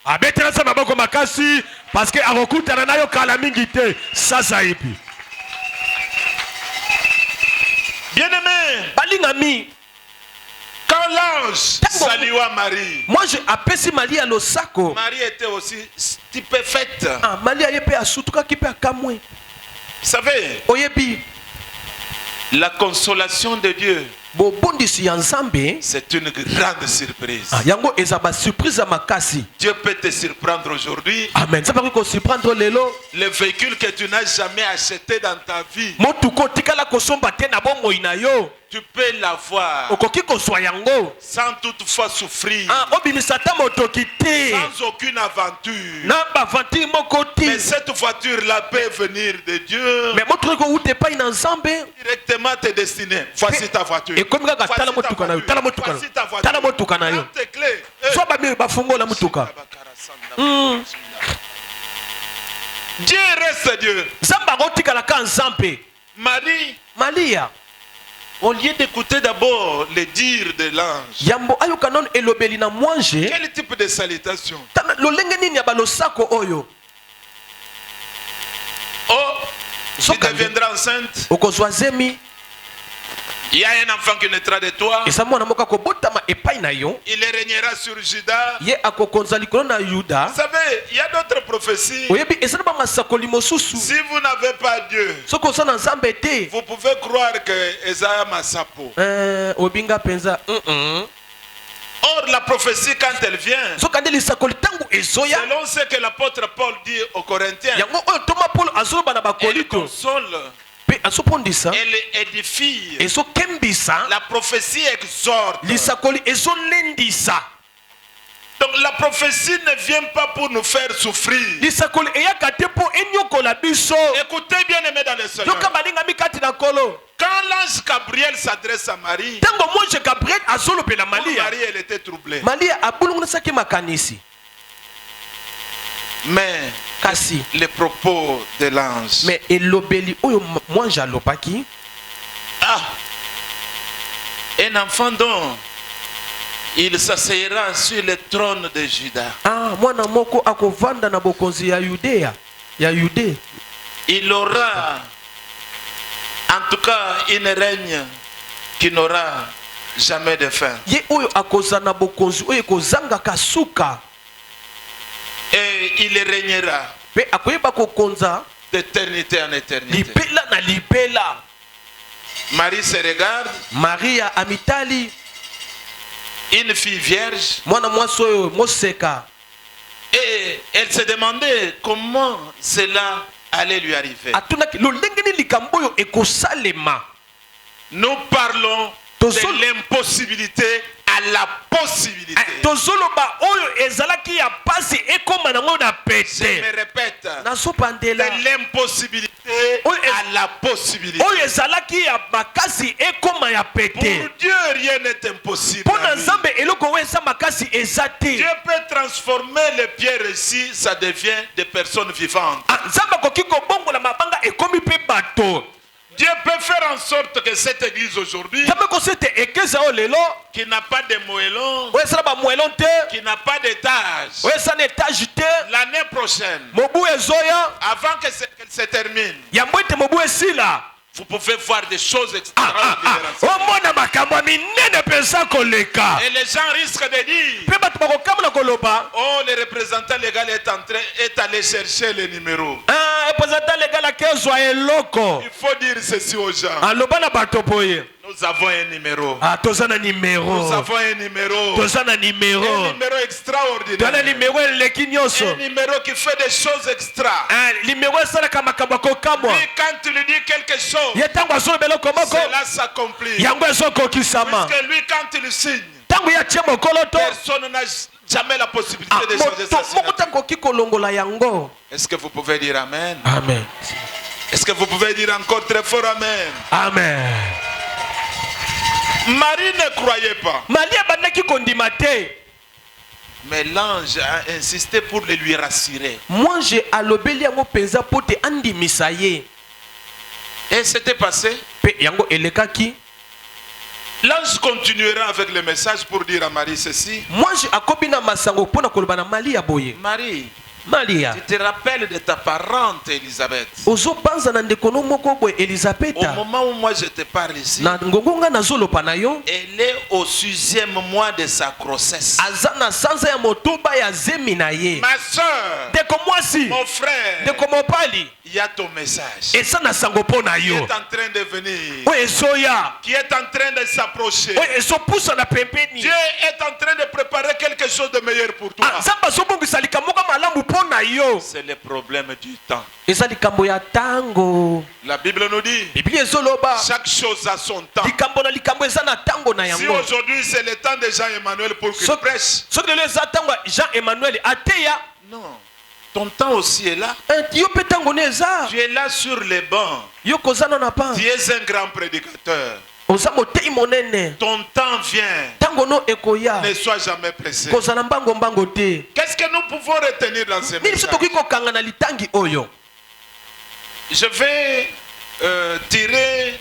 Abetela sa maboko makasi parce que akokutana nayo kala mingi te. Sasa ipi. Bien-aimé, Balingami. quand l'ange salua Marie, Moi je apesi Maria losako. Marie était aussi stupéfaite. Ah, Maria yepe asutuka kipe akamwe. Vous savez, Oyebi. la consolation de Dieu, Bobondisi ya Nzambe. c'est une grande surprise. Ah, yango eza ba surprise ya makasi. Dieu peut te surprendre aujourd'hui. Amen. Ça va ko surprendre lelo. Le véhicule que tu n'as jamais acheté dans ta vie, Motuko tikala kosomba te na bomo ina yo. tu peux l'avoir Okoki koswa yango. sans toutefois souffrir, Ah, obimisa ta motoki te. sans aucune aventure. Na ba vanti moko Mais te. cette voiture-là peut venir de Dieu, Mais motuko ko ute pa ina Nzambe. directement te destiner. Voici ta voiture. Ekomi kaka Voici tala ta motuka na yo. voiture. Tala motuka na Voici yo. ta voiture. Tala motuka na yo. Prends tes clés. Eh. So ba mi bafungola motuka. Dieu reste Dieu. Nzambe akotikala ka Nzambe. Marie, Maria. au lieu d'écouter d'abord les dires de l'ange, Yambo ayoka non elobeli na mwange. quel type de salutation? Tana lolenge nini ya balosako oyo. Oh, tu Soka deviendras enceinte. Okozwa zemi. Il y a un enfant qui naîtra de toi. Esa mwana moka kobotama epai na yo. Il régnera sur Juda. Ye akokonza likolo na Yuda. Vous savez, il y a d'autres prophéties. Oyebi esa na masakoli mosusu. Si vous n'avez pas Dieu, Soko sa na Nzambe te. vous pouvez croire que Esaïa Massapo. Obinga penza. Or, la prophétie, quand elle vient, Soka nde lisakoli tangu ezoya. selon ce que l'apôtre Paul dit aux Corinthiens, Yango oyo toma Paul azoloba na elle bakolito. console, Pe azopondisa. elle édifie. Ezokembisa. La prophétie exhorte. Lisakoli ezolendisa. Donc, la prophétie ne vient pas pour nous faire souffrir. Lisakoli eyaka te po enyokola biso. Écoutez bien aimé dans le Seigneur. Yoka balingami kati na kolo. Quand l'ange Gabriel s'adresse à Marie, Tango mwange Gabriel azolopela Maria. Marie, elle était troublée. Maria abulungisaki makanisi. Mais Kasi. les propos de l'ange. Mais elobeli oyo mwange alobaki. Ah, un enfant dont il s'asseyera sur le trône de Juda. Ah, mwana moko akovanda na bokonzi ya Yudea. Ya Il aura en tout cas une règne qui qui n'aura jamais de fin. Ye oyo akozana bokonzi oyo kozanga kasuka. Et il régnera Pe akoyeba kokonza d'éternité en éternité. lipela na lipela. Marie se regarde, Maria amitali une fille vierge, mwana mwasi oyo moseka. et elle se demandait comment cela allait lui arriver. Atunaki lolenge ni likambo oyo ekosalema. Nous parlons Tozolo- de l'impossibilité à la possibilité. Tozoloba oyo ezalaki ya pasi ekoma nango na Je pete. me répète, Nazopandela de l'impossibilité Oyo ez- à la possibilité. oyo ezalaki ya makasi ekoma ya Pour pete. Dieu, rien n'est impossible. Mpo na à lui. nzambe eloko oyo eza makasi eza te. Dieu peut transformer les pierres ici, ça devient des personnes vivantes. Ah, nzambe akoki kobongola mabanga ekomi mpe bato. Dieu peut faire en sorte que cette église aujourd'hui, nzambe kosete ekeza oyo lelo qui n'a pas de moellons, oyo esala bamoelon te qui n'a pas d'étage, oyo esala na etage te l'année prochaine, mobu ezoya avant que qu'elle se termine, yango ete mobu esila. vous pouvez voir des choses extraordinaires. omona makambo ya minene mpenza koleka Et les gens risquent de dire, mpe bato bakokamona koloba oh, le représentant légal est allé chercher les numéros. representant legal akezwa eloko Il faut dire ceci aux gens. aloba na bato boye Nous avons un numéro. toza na Nous nimero avons un numéro. toza na Un nimero numéro toza na extraordinaire. nimero eleki nyonso Un numéro qui fait des choses extra. nimero esalaka makambo akokamwa Puis quand tu lui dis quelque chose, ye ntango azoloba eloko moko cela s'accomplit. yango ezokokisama Parce que lui, quand il signe, ntango ye atie mokolo to personne n'a jamais la possibilité de changer sa moto moko signature. takoki kolongola yango. Est-ce que vous pouvez dire Amen? Amen. Est-ce que vous pouvez dire encore très fort Amen? Amen. Marie ne croyait pas. Maria bandaki kondima te. Mais l'ange a insisté pour le lui rassurer. Mwanje alobeli yango penza pote andimisa ye. Et c'était passé. Pe yango elekaki. L'ange continuera avec le message pour dire à Marie ceci. Mwanje akobi na masango pona koloba na Maria boye. Marie, Maria. tu te rappelles de ta parente Elisabeth. Ozo panza na ndeko no moko boye Au Elisabeta. moment où moi je te parle ici, Na ngongonga na zolopa na yo. elle est au 6e mois de sa grossesse. Aza na sanza ya motoba ya zemi na ye. Ma soeur, Ndeko mwasi. mon frère, Ndeko mopali. il y a ton message. Esa na sango pona Qui yo. est en train de venir. Oyo ezoya. Qui est en train de s'approcher. Oyo ezopusa na pembeni. Dieu est en train de préparer quelque chose de meilleur pour toi. Nzambe azobongisa likambo moko malamu pona yo. C'est le problème du temps. Eza likambo ya tango. La Bible nous dit, Biblia ezoloba chaque chose a son temps. likambo na likambo eza na tango na Si yango. aujourd'hui c'est le temps de Jean-Emmanuel pour qu'il So- prêche, soki lelo eza ntango ya Jean Emmanuel ateya non. Ton temps aussi est là. yo mpe ntango ne eza Tu es là sur les bancs. yo kozana na pa Tu es un grand prédicateur. oza motei monene Ton temps vient. ntango no ekoya Ne sois jamais pressé. kozala mbango te. Qu'est-ce que nous pouvons retenir dans ce nini biso message? tokoki kokanga na litangi oyo. Je vais tirer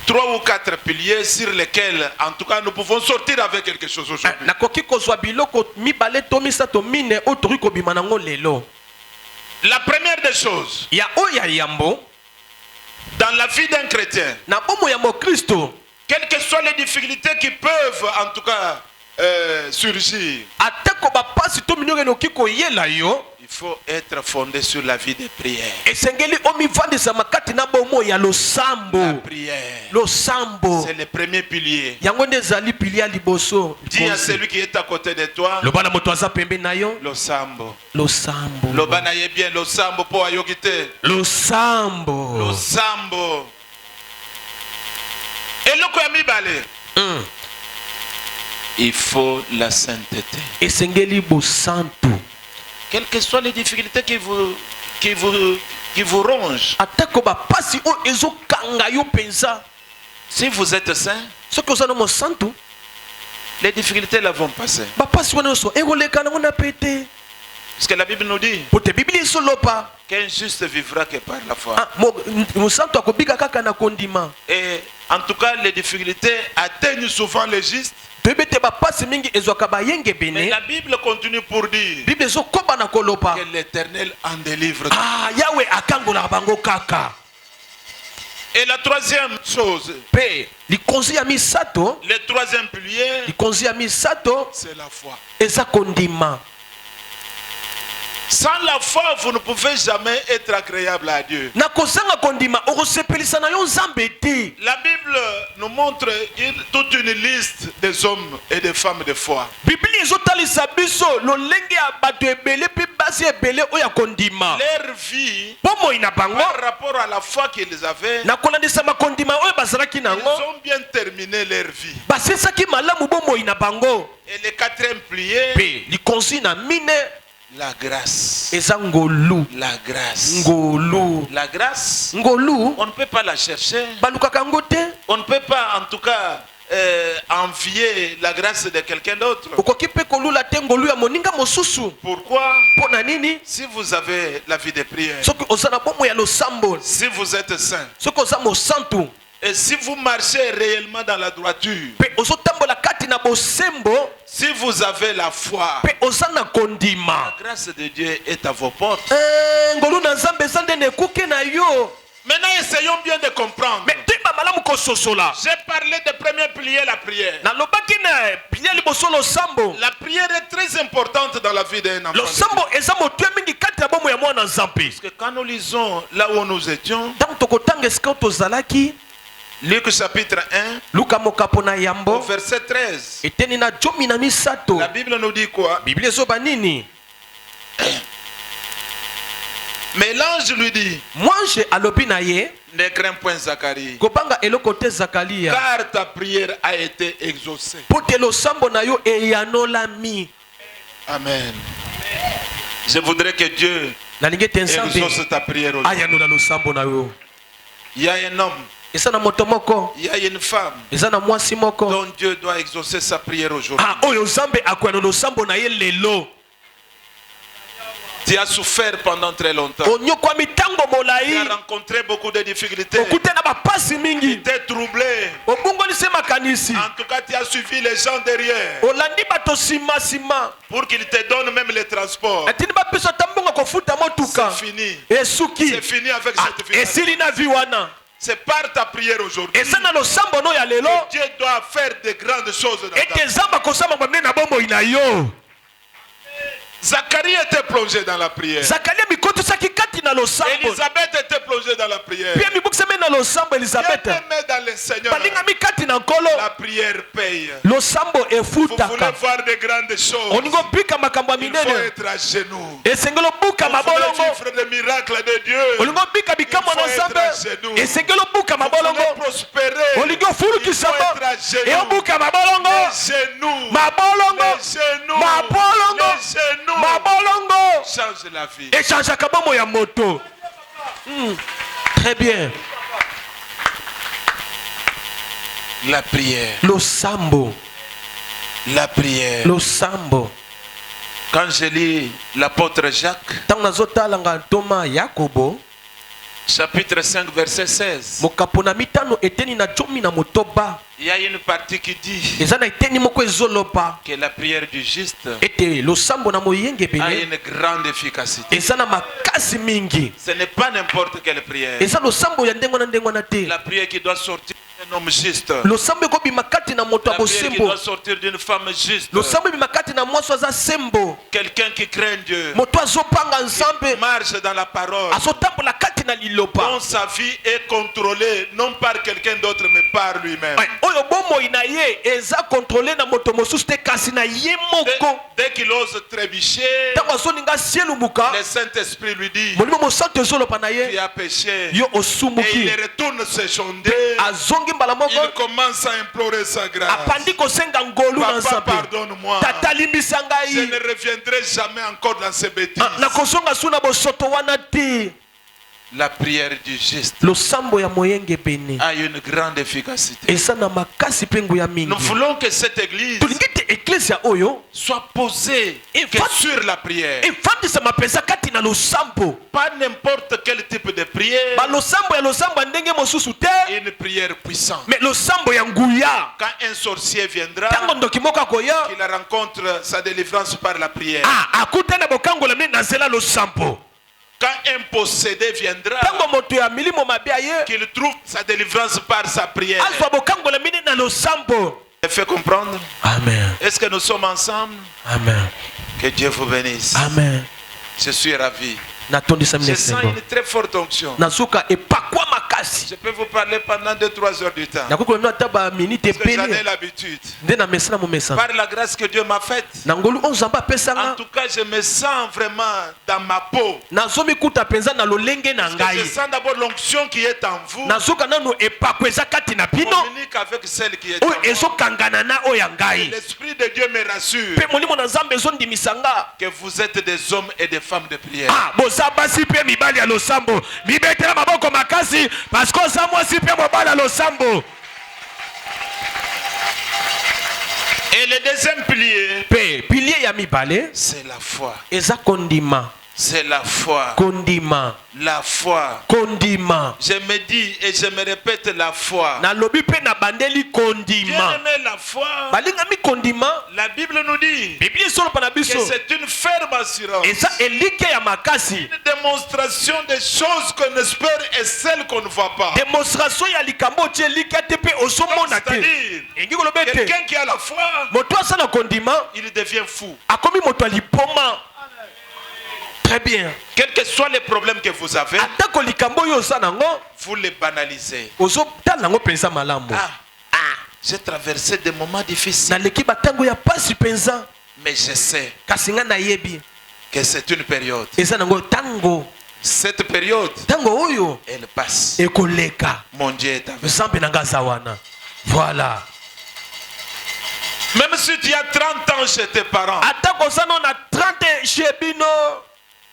3 ou 4 piliers sur lesquels, en tout cas, nous pouvons sortir avec quelque chose aujourd'hui. nakoki kozwa biloko mibale to misato mine oyo tokoki kobima nango lelo. La première des choses, ya oyo ya yambo dans la vie d'un chrétien, na bomo ya mokristo quelles que soient les difficultés qui peuvent, en tout cas, surgir, atako bapasi to minoko enoki koyela yo il faut être fondé sur la vie de prière. esengeli omivandisa makati na bomo ya La losambo prière, losambo c'est le premier pilier. yango nde ezali pili ya liboso. Dis à celui qui est à côté de toi, loba na moto aza pembe na yo Losambo. losambo Loba ye bien, Losambo po ayogite. losambo. Losambo. Eloko ya mibale. Il faut la sainteté. esengeli bosantu Quelles que soient les difficultés qui vous rongent, atako bapasi oyo ezokanga yo mpenza si vous êtes saint, soki oza na mosantu les difficultés là vont passer. bapasi wana nyonso ekoleka nango na pete. Parce que la Bible nous dit po te biblia esoloba qu'un juste vivra que par la foi. mosantu akobika kaka na kondima. Et en tout cas, les difficultés atteignent souvent les justes. toyebi te bapasi mingi ezwaka bayenge Mais bene. la Bible continue pour dire bible ezokoba na koloba que l'Éternel en délivre. yawe akangolaka bango kaka. Et la troisième chose, Pe likonzi ya misato, le troisième pilier, likonzi ya misato c'est la foi. eza kondima. Sans la foi, vous ne pouvez jamais être agréable à Dieu. Na kozanga kondima okosepelisa na yo nzambe te. La Bible nous montre toute une liste des hommes et des femmes de foi. Biblia ezotalisa biso lolenge ya bato ebele pe basi ebele oyo ya kondima. Leur vie, Bomoi na bango par rapport à la foi qu'ils avaient, na kolandisa makondima oyo bazalaki ils nango ont bien terminé leur vie. basesaki malamu bomoi na bango. Et le quatrième pilier, Pe likonzi na mine la grâce. eza ngolu. La grâce. Ngolu. La grâce, Ngolu on ne peut pas la chercher. balukaka yango te. On ne peut pas, en tout cas, envier la grâce de quelqu'un d'autre. Okoki mpe kolula te ngolu ya moninga mosusu. Pourquoi? Mpo na nini? Si vous avez la vie de prière, Soki oza na bomoi ya losambo, si vous êtes saint, soki oza mosantu, et si vous marchez réellement dans la droiture, mpe ozotambola kati na bosembo, si vous avez la foi, mpe oza na kondima, la grâce de Dieu est à vos portes. ngolu na nzambe eza nde na ekuke na yo. Maintenant, essayons bien de comprendre. Me toyeba malamu kososola. J'ai parlé de premier pilier, la prière. nalobaki na plia liboso losambo. La prière est très importante dans la vie d'un enfant de Dieu. Losambo eza motuya mingi kati ya bomo ya mwana nzambe. Parce que quand nous lisons là où nous étions, ntango tokotanga esika oyo tozalaki, Luc chapitre 1, luka mokapo na au yambo verset 13, eteni na jomi na misato. la Bible nous dit quoi? Biblia ezoba nini? Mais l'ange lui dit, Mwange alobi na ye, ne crains point Zacharie, kobanga eloko te Zakaria, car ta prière a été exaucée. po te losambo na yo eyanolami. Amen. Je voudrais que Dieu Nalingi ete nzambe exauce ta prière aujourd'hui. ayanola losambo na yo. Il y a un homme, Eza na moto moko, il y a une femme eza na mwasi moko, dont Dieu doit exaucer sa prière aujourd'hui. oyo nzambe akoyanola losambo na ye lelo. Tu as souffert pendant très longtemps. Onyokwami ntango Tu molai, as rencontré beaucoup de difficultés. okute na bapasi Tu mingi, t'es troublé. obungolisi makanisi, En tout cas, tu as suivi les gens derrière olandi bato nsima pour qu'ils te donnent même les transports. atindi bapesa ta mbongo kofuta motuka. C'est fini. Esuki C'est fini avec cette vie. esili na vi wana. C'est par ta prière aujourd'hui. Eza na losambo no ya lelo Dieu doit faire de grandes choses dans ta ete vie. nzambe akosala mamene na bomoi na yo. Zacharie était plongé dans la prière. Zakaria mikotisaki kati na losambo, Élisabeth était plongée dans la prière. pia mibukisami na losambo. Elizabeth Bien-aimé dans le Seigneur, balingami kati na nkolo, la prière paye. losambo Vous voulez efutaka. voir de grandes choses. Olingo bika makambo ya Il faut minene, être à genoux. esengeli obuka Vous voulez mabolongo. vivre des miracles de Dieu. Olingo bika bikamwa na nzambe, esengeli obuka Vous voulez mabolongo. prospérer. Olingo Il faut ofulukisa être à e genoux. obuka mabolongo, Les genoux. mabolongo, Les genoux. mabolongo, Les genoux. mabolongo Change la vie. echangeaka bomo ya moto. Très bien. La prière. Losambo, La prière. losambo. Quand je lis l'apôtre Jacques, Ntango nazotalanga ntoma Yakobo chapitre 5, verset 16, mokapo na mitano eteni na jomi na motoba, il y a une partie qui dit eza na eteni moko ezoloba que la prière du juste ete losambo na moyenge a ebele une grande efficacité. eza na makasi mingi. Ce n'est pas n'importe quelle prière. Eza losambo ya ndenge na te. La prière qui doit sortir d'un homme juste. Losambo ekobima kati na moto La ya prière qui bosembo. doit sortir d'une femme juste. Losambo ebima kati na mwasi aza sembo, Quelqu'un qui craint Dieu. moto azopanga nzambe, Marche dans la parole. azotambola kati na liloba. Dont sa vie est contrôlée non par quelqu'un d'autre mais par lui-même. Oyo bomoi na ye eza kontrole na moto mosusu te, kasi na ye moko. Dès qu'il ose trébucher, Ntango azoninga sielumuka, le Saint-Esprit lui dit, molimo mosantu ezoloba na tu ye, as péché. yo Et osumuki. il retourne se jonder. Azongi mbala moko, Il commence à implorer sa grâce. apandi kosenga ngolu na Papa, nzambe. pardonne-moi. Tata limbisa Je ne ngai, reviendrai jamais encore dans ces bêtises. nakozonga su na bosoto wana te. La prière du juste Losambo ya moyenge bene a une grande efficacité. eza na makasi mpe nguya mingi. Nous voulons que cette église Tolingi te eklezia oyo soit posée que sur la prière. efandisama mpenza kati na losambo. Pas n'importe quel type de prière. Balosambo ya losambo ya ndenge mosusu te, Une prière puissante. mais losambo ya nguya. Quand un sorcier viendra, Ntango ndoki moko akoya, il rencontre sa délivrance par la prière. akutana bokangola mne na nzela losambo. quand un possédé viendra, tango moto ya milimo mabe aye qu'il trouve sa délivrance par sa prière. azwa bokangola mine na losambo. Me fait comprendre? Amen. Est-ce que nous sommes ensemble? Amen. Que Dieu vous bénisse. Amen. Je suis ravi. natondisa Je mine sens sengo une très forte onction. nazuka epakwa makasi Je peux vous parler pendant 2-3 heures du temps. nakoki kolona ata baminute Parce que j'en ai ebele l'habitude. nde na mesana momesana Par la grâce que Dieu m'a faite. na ngolu oyo nzambe En apesanga tout cas, je me sens vraiment dans ma peau. nazomikuta mpenza na lolenge na Parce que je ngai sens d'abord l'onction qui est en vous. nazoka nano epako eza kati na bino Communique avec celle qui est en oyo moi. ezokangana na oyo ya ngai L'Esprit de Dieu me rassure mpe molimo na nzambe ezondimisa nga que vous êtes des hommes et des femmes de prière. boza basi mpe mibali ya losambo mibetela maboko makasi parceke oza mwasi mpe mobali ya losambo. Et le deuxième pilier, mpe pilie ya mibale c'est la foi. eza kondima C'est la foi. kondima La foi. kondima Je me dis et je me répète la foi. nalobi mpe na bandeli Bien kondima aimé, la foi. balingami kondima La Bible nous dit biblia esolopa na que biso c'est une ferme assurance. eza elike ya makasi Une démonstration des choses qu'on espère et celles qu'on ne voit pas. demonstration ya likambo otie elike te mpe ozomona te C'est-à-dire, engi koloba ete quelqu'un qui a la foi, moto asala kondima il devient fou. akomi moto ya lipoma. Très bien. Quels que soient les problèmes que vous avez, atako likambo oyo oza nango vous les banalisez. ozotala nango mpenza malamu. J'ai traversé des moments difficiles, naleki batango ya pasi mpenza mais je sais kasi nga nayebi que c'est une période. eza nango tango Cette période, tango oyo elle passe. ekoleka Mon Dieu est avec nzambe na nga aza wana. Voilà. vous. Même si tu as 30 ans chez tes parents, atako oza no na 30 chez bino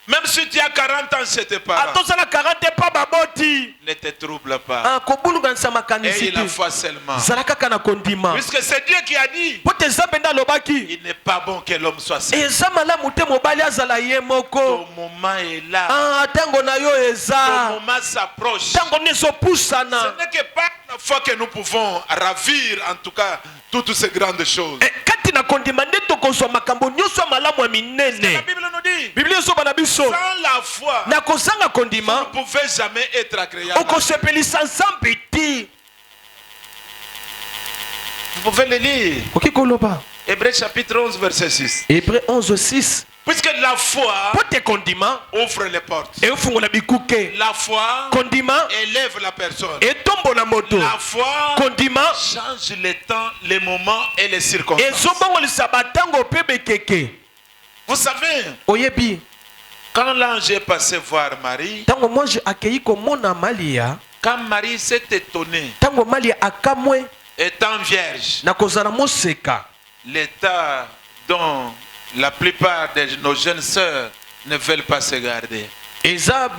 même si tu as 40 ans chez tes parents, atozala 40 pa baboti ne te trouble pas. kobulukanisa Et makanisi la te foi seulement. zala kaka na kondima Puisque c'est Dieu qui a dit, po te nzambe nde alobaki il n'est pas bon que l'homme soit seul. eza malamu te mobali azala ye moko. Ton moment est là. ntango na yo Ton eza moment s'approche. ntango nde Ce ezopusana. n'est que par la foi que nous pouvons ravir, en tout cas, toutes ces grandes choses. kati na kondima nde tokozwa makambo nyonso ya malamu ya La minene. Bible nous dit, biblia ezoba na biso sans la foi, na kozanga vous ne kondima pouvez jamais être agréable. okosepelisa nzambe te. Vous pouvez le lire. okoki koloba Hébreux chapitre 11, verset 6. hébreu 11:6 Puisque la foi po te kondima ouvre les portes. efungola bikuke. La foi kondima élève la personne. etombola moto. La foi kondima change les temps, les moments et les circonstances. ezobongolisa batango mpe bekeke. Vous savez, oyebi quand l'ange est passé voir Marie, ntango mwanje akei komona malia quand Marie s'est étonnée, ntango malia akamwe étant vierge, na kozala moseka l'état dont la plupart de nos jeunes sœurs ne veulent pas se garder. eza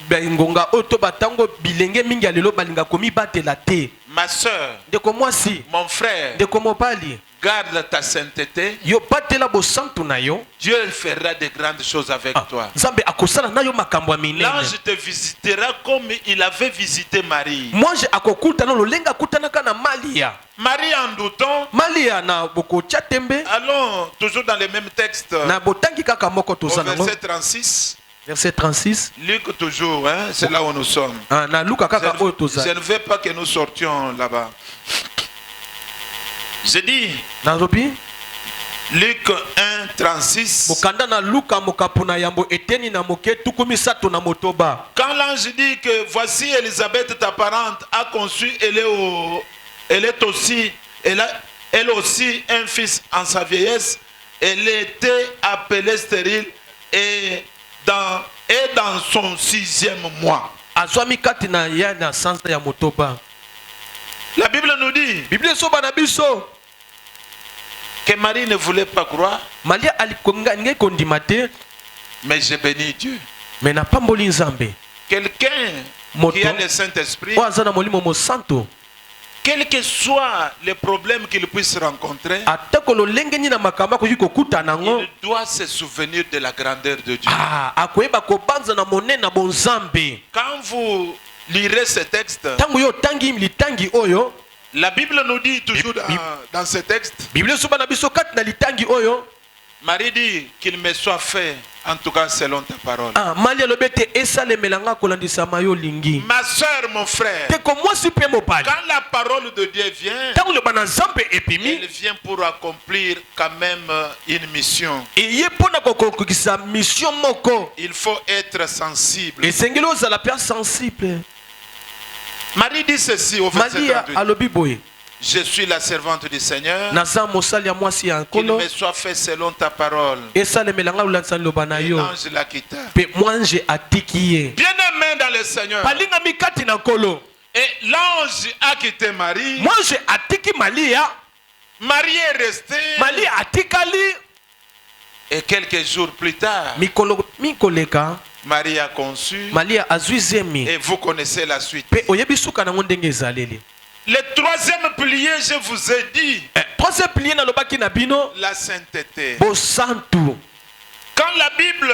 bangonga oyo to batango bilenge mingi ya lelo balinga komibatela te. Ma sœur, ndeko mwasi mon frère, ndeko mobali garde ta sainteté. yo batela bosantu na yo. Dieu fera de grandes choses avec toi. nzambe akosala na yo makambo ya minene. L'ange te visitera comme il avait visité Marie. mwanje akokutana lolenge akutanaka na malia. Marie en doutant, malia na bokotya tembe allons toujours dans les mêmes textes. na botangi kaka moko Au toza nango. verset 36. verset 36 Luc toujours, hein, c'est là où nous sommes. na luka kaka oyo toza. Je ne veux pas que nous sortions là-bas. Je dis, nazobi Luc 1, 36. mokanda na luka mokapu na yambo eteni na moke tuku misato na motoba. Quand l'ange dit que voici Élisabeth ta parente a conçu, elle aussi un fils en sa vieillesse, elle était appelée stérile et dans son 6e mois. azwami kati na ya na sanza ya motoba. La Bible nous dit biblia esoba na biso que Marie ne voulait pas croire, malia alingai kondima te mais j'ai béni Dieu. me napamboli nzambe Quelqu'un Moto. qui a le Saint-Esprit, oyo aza na molimo mosantu quels que soient les problèmes qu'il puisse rencontrer, atako lolenge nini na makambo akoki kokuta nango il doit se souvenir de la grandeur de Dieu. akoyeba kobanza na monene na bonzambe. Quand vous lirez ce texte, ntango yo otangi litangi oyo la Bible nous dit toujours dans ce texte biblia esoba na biso kati na litangi oyo Marie dit qu'il me soit fait, en tout cas selon ta parole. Ah, Malia lobete esale melanga kolandisa mayo lingi. Ma soeur, mon frère, Te ko moi si pe mo pali. quand la parole de Dieu vient, Tango le bana zambe epimi. elle vient pour accomplir quand même une mission. Eye pona kokokisa mission moko. Il faut être sensible. Et sengelo za la pierre sensible. Marie dit ceci au verset Malia 38. alobi boye. Je suis la servante du Seigneur. Naza mosali ya mwasi ya Qu'il nkolo. me soit fait selon ta parole. Esale melanga ulansa lobana Et yo. l'ange l'a quitté. Pe mwanje atikiye. Bien-aimé dans le Seigneur. Balinga mikati na nkolo. Et l'ange a quitté Marie. Mwanje atiki Malia. Marie est restée. Malia atikali. Et quelques jours plus tard, Mikoleka. Marie a conçu. Malia azwizemi. Et vous connaissez la suite. Pe oyebi suka na ndenge ezaleli. Le troisième pilier, je vous ai dit, Troisième pilier na lobaki na bino. la sainteté. Bo santu. Quand la Bible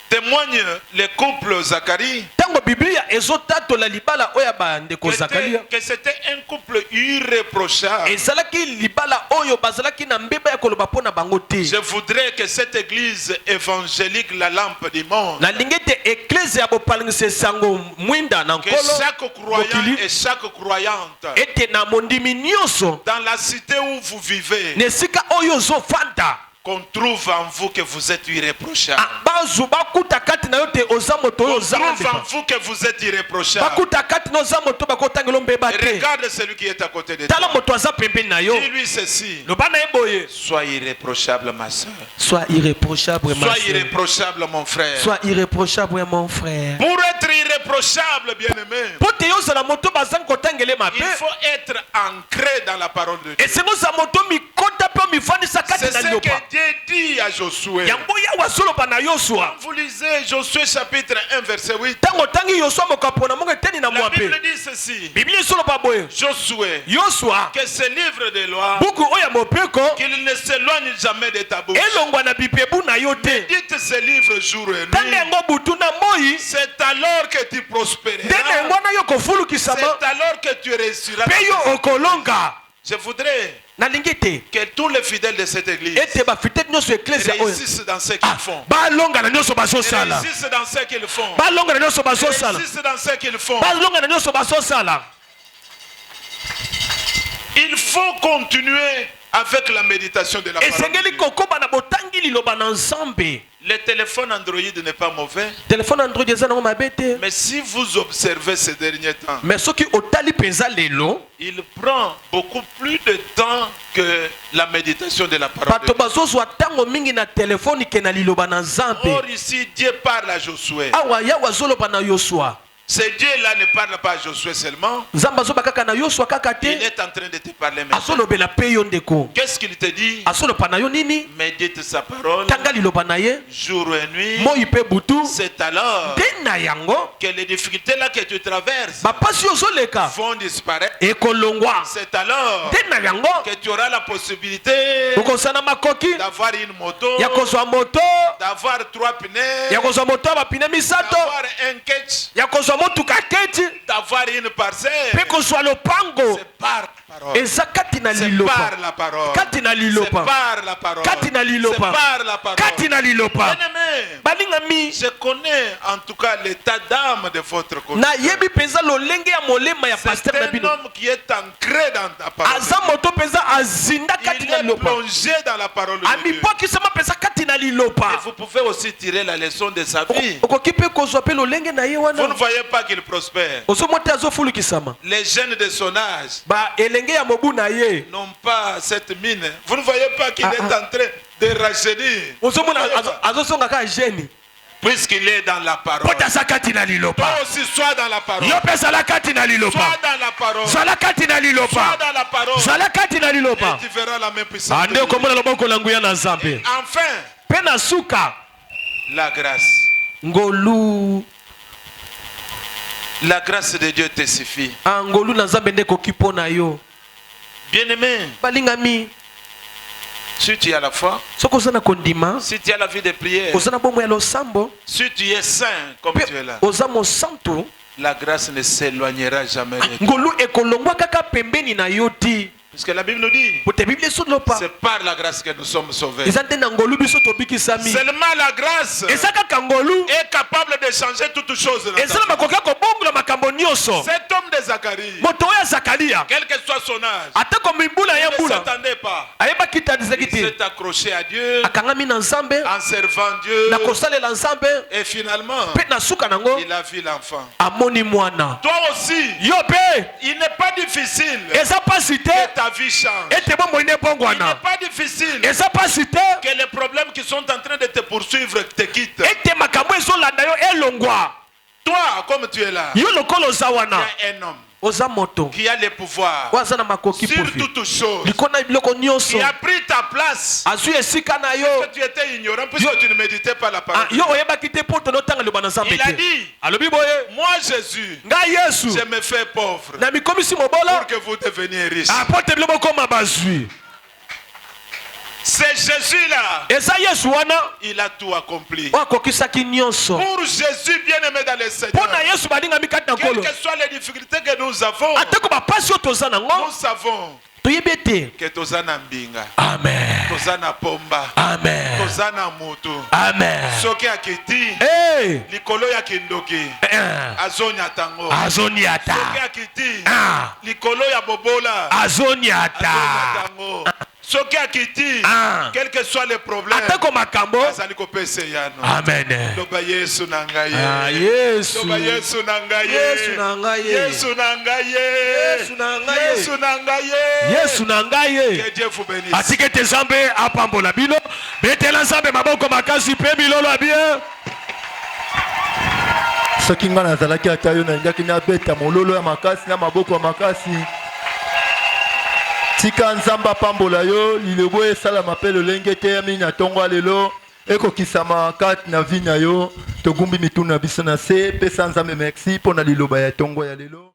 témoigne les couples Zacharie, Tango Biblia ezotato la libala oya ba ndeko Zakaria. que c'était un couple irréprochable. Ezalaki libala oyo bazalaki na mbeba ya koloba pona bango te. Je voudrais que cette église évangélique, la lampe du monde, Na lingete ecclesia ya bopalingisa sango mwinda na que nkolo. chaque croyant et chaque croyante, Ete na mondimi nyonso. dans la cité où vous vivez, Nesika oyo zo fanta. qu'on trouve en vous que vous êtes irréprochable. Bazu bakuta kati na yote oza moto oyo On oza trouve en ndepa. vous que vous êtes irréprochable. Bakuta kati na oza moto bakotangelo mbeba te. Regarde celui qui est à côté de Tala toi. moto aza pembeni na yo. Dis-lui ceci. Lobana eboye. Sois irréprochable, ma soeur. Sois irréprochable, ma Sois soeur. irréprochable, mon frère. Sois irréprochable, mon frère. Pour être irréprochable, bien-aimé, Pote yo zala moto bazang kotangele mabe. il faut être ancré dans la parole de Dieu. Et c'est nous za moto mi kota pe mi fani sakati C'est na ce que liopa. Dieu dit à Josué. Yango ya wasolo pa na Yosua. Vous lisez Josué chapitre 1 verset 8. Tango tangi Yosua mokapona monge teni na La mwape. Bible dit ceci. Biblia solo pa boye. Josué, Yosua que ce livre de loi, buku oya mopeko qu'il ne s'éloigne jamais de ta bouche. elongwa na bipebu na yo te. Dites ce livre jour et Tangi nuit. yango butu na moi. C'est alors que tu Ndenge prospéreras. yango na yo kofulukisama. C'est alors que tu réussiras. Pe yo okolonga. Je voudrais Nalingi te. que tous les fidèles de cette église Ete ba fitete nyonso ecclesia oyo. réussissent dans ce qu'ils font. Balonga na nyonso bazosala. Réussissent dans ce qu'ils font. Balonga na nyonso bazosala. Réussissent dans ce qu'ils font. Balonga na nyonso bazosala. Il faut continuer avec la méditation de la parole. de Esengeli Dieu. kokoba na botangi liloba na nzambe. Le téléphone Android n'est pas mauvais, Téléphone Android eza nango mabe te. mais si vous observez ces derniers temps, Mais soki otali penza lelo, il prend beaucoup plus de temps que la méditation de la parole. bato de Dieu. bazozwa tango mingi na telefone ke na liloba na nzambe. Or ici, Dieu parle à Josué. Awa yawa zoloba na Yosua. Ce Dieu-là ne parle pas à Josué seulement, Nzambe azoba kaka na Yosua kaka il te. est en train de te parler maintenant. Azolobela pe yo ndeko. Qu'est-ce qu'il te dit? Azoloba na yo nini? Médite sa parole, Tanga liloba na ye. jour et nuit. Moi pe butu. C'est alors Te na yango. que les difficultés là que tu traverses Bapasi ozoleka. vont disparaître. Ekolongwa. C'est alors Te na yango. que tu auras la possibilité Okosana makoki. d'avoir une moto, Ya kozwa moto. d'avoir 3 pneus, Ya kozwa moto ya bapine misato. d'avoir un catch, Ya kozwa motuka keti. d'avoir une parcelle. Pe kozwa lopango. C'est par la parole. Eza kati na C'est lilopa. par la parole. Kati na C'est lilopa. par la parole. Kati na C'est lilopa. par la parole. Kati na lilopa. Bien-aimé, Balingami. je connais en tout cas l'état d'âme de votre côté. Na yebi penza lolenge ya molema ya pasteur C'est na un bino. homme qui est ancré dans ta parole. Aza moto penza azinda kati Il na est lilopa. plongé dans la parole de Dieu. Amipoki sama penza kati na Et lilopa. vous pouvez aussi tirer la leçon de sa vie. Okoki pe kozwa pe lolenge na ye Vous ne wana. voyez pas qu'il prospère. Ozomona te azofulukisama. Les jeunes de son âge Ba elenge ya mobu na ye. n'ont pas cette mine. Vous ne voyez pas qu'il est en train de rajeunir. Ozomona azosonga ka jeune. Puisqu'il est dans la parole. Pota za kati na Toi lilopa. aussi, sois dans la parole. Yo pe zala kati na Sois lilopa. dans la parole. Zala kati na Sois lilopa. dans la parole. Zala kati na lilopa. Et tu verras la même puissance. de Ande Dieu. komona loboko langu ya na nzambe. Enfin, Pe na suka la grâce. ngolu. La grâce de Dieu te suffit. Angolu na nzambe nde koki mpo na yo. Bien-aimé, Balingami. si tu as la foi, Soki oza na kondima. si tu as la vie de prière, Oza na bomoi ya losambo. si tu es saint comme tu es là, Pe oza mosantu. la grâce ne s'éloignera jamais de toi. Ngolu ekolongwa kaka pembeni na yo ti. Parce que la Bible nous dit, c'est par la grâce que nous sommes sauvés. Seulement la grâce est capable de changer toutes choses. Cet homme de Zacharie, quel que soit son âge, il ne s'attendait pas. Il s'est accroché à Dieu en servant Dieu. Et finalement, il a vu l'enfant. Toi aussi, il n'est pas difficile que ta vie change. Il n'est pas difficile que les problèmes qui sont en train de te poursuivre te quittent. Toi, comme tu es là, il y a un homme qui a le pouvoir sur toutes choses, qui a pris ta place. Parce que tu étais ignorant puisque tu ne méditais pas la parole. Il a dit, moi Jésus, je me fais pauvre pour que vous deveniez riches. C'est Jésus-là, il a tout accompli. Pour Jésus bien-aimé dans le Seigneur, quelles que soient les difficultés que nous avons, nous savons que tozana mbinga, amen, tozana pomba, amen, tozana mutu, amen, soki akiti likolo ya kindoki azonyata ngo, azonyata, soki akiti likolo ya bobola azonyata ngo, soki akiti quel que soit les problèmes azali kopesa yano. Amen. Loba Yesu na ngai, Yesu, loba Yesu na ngai, Yesu na ngai, Yesu na ngai, Yesu na ngai, Yesu na ngai, Yesu na ngai. Que Dieu vous bénisse. Atikete Nzambe apambola bino, betela Nzambe maboko makasi pe bilolo bien. Soki nga nazalaki ata yo na ndaki na beta mololo ya makasi na maboko ya makasi. Tika Nzamba pambola yo lilebo esala mapelo lenge te yami na tongo lelo eko kisama kat na vina yo togumbi mituna biso na se pesa Nzambe merci pona liloba ya tongo ya lelo.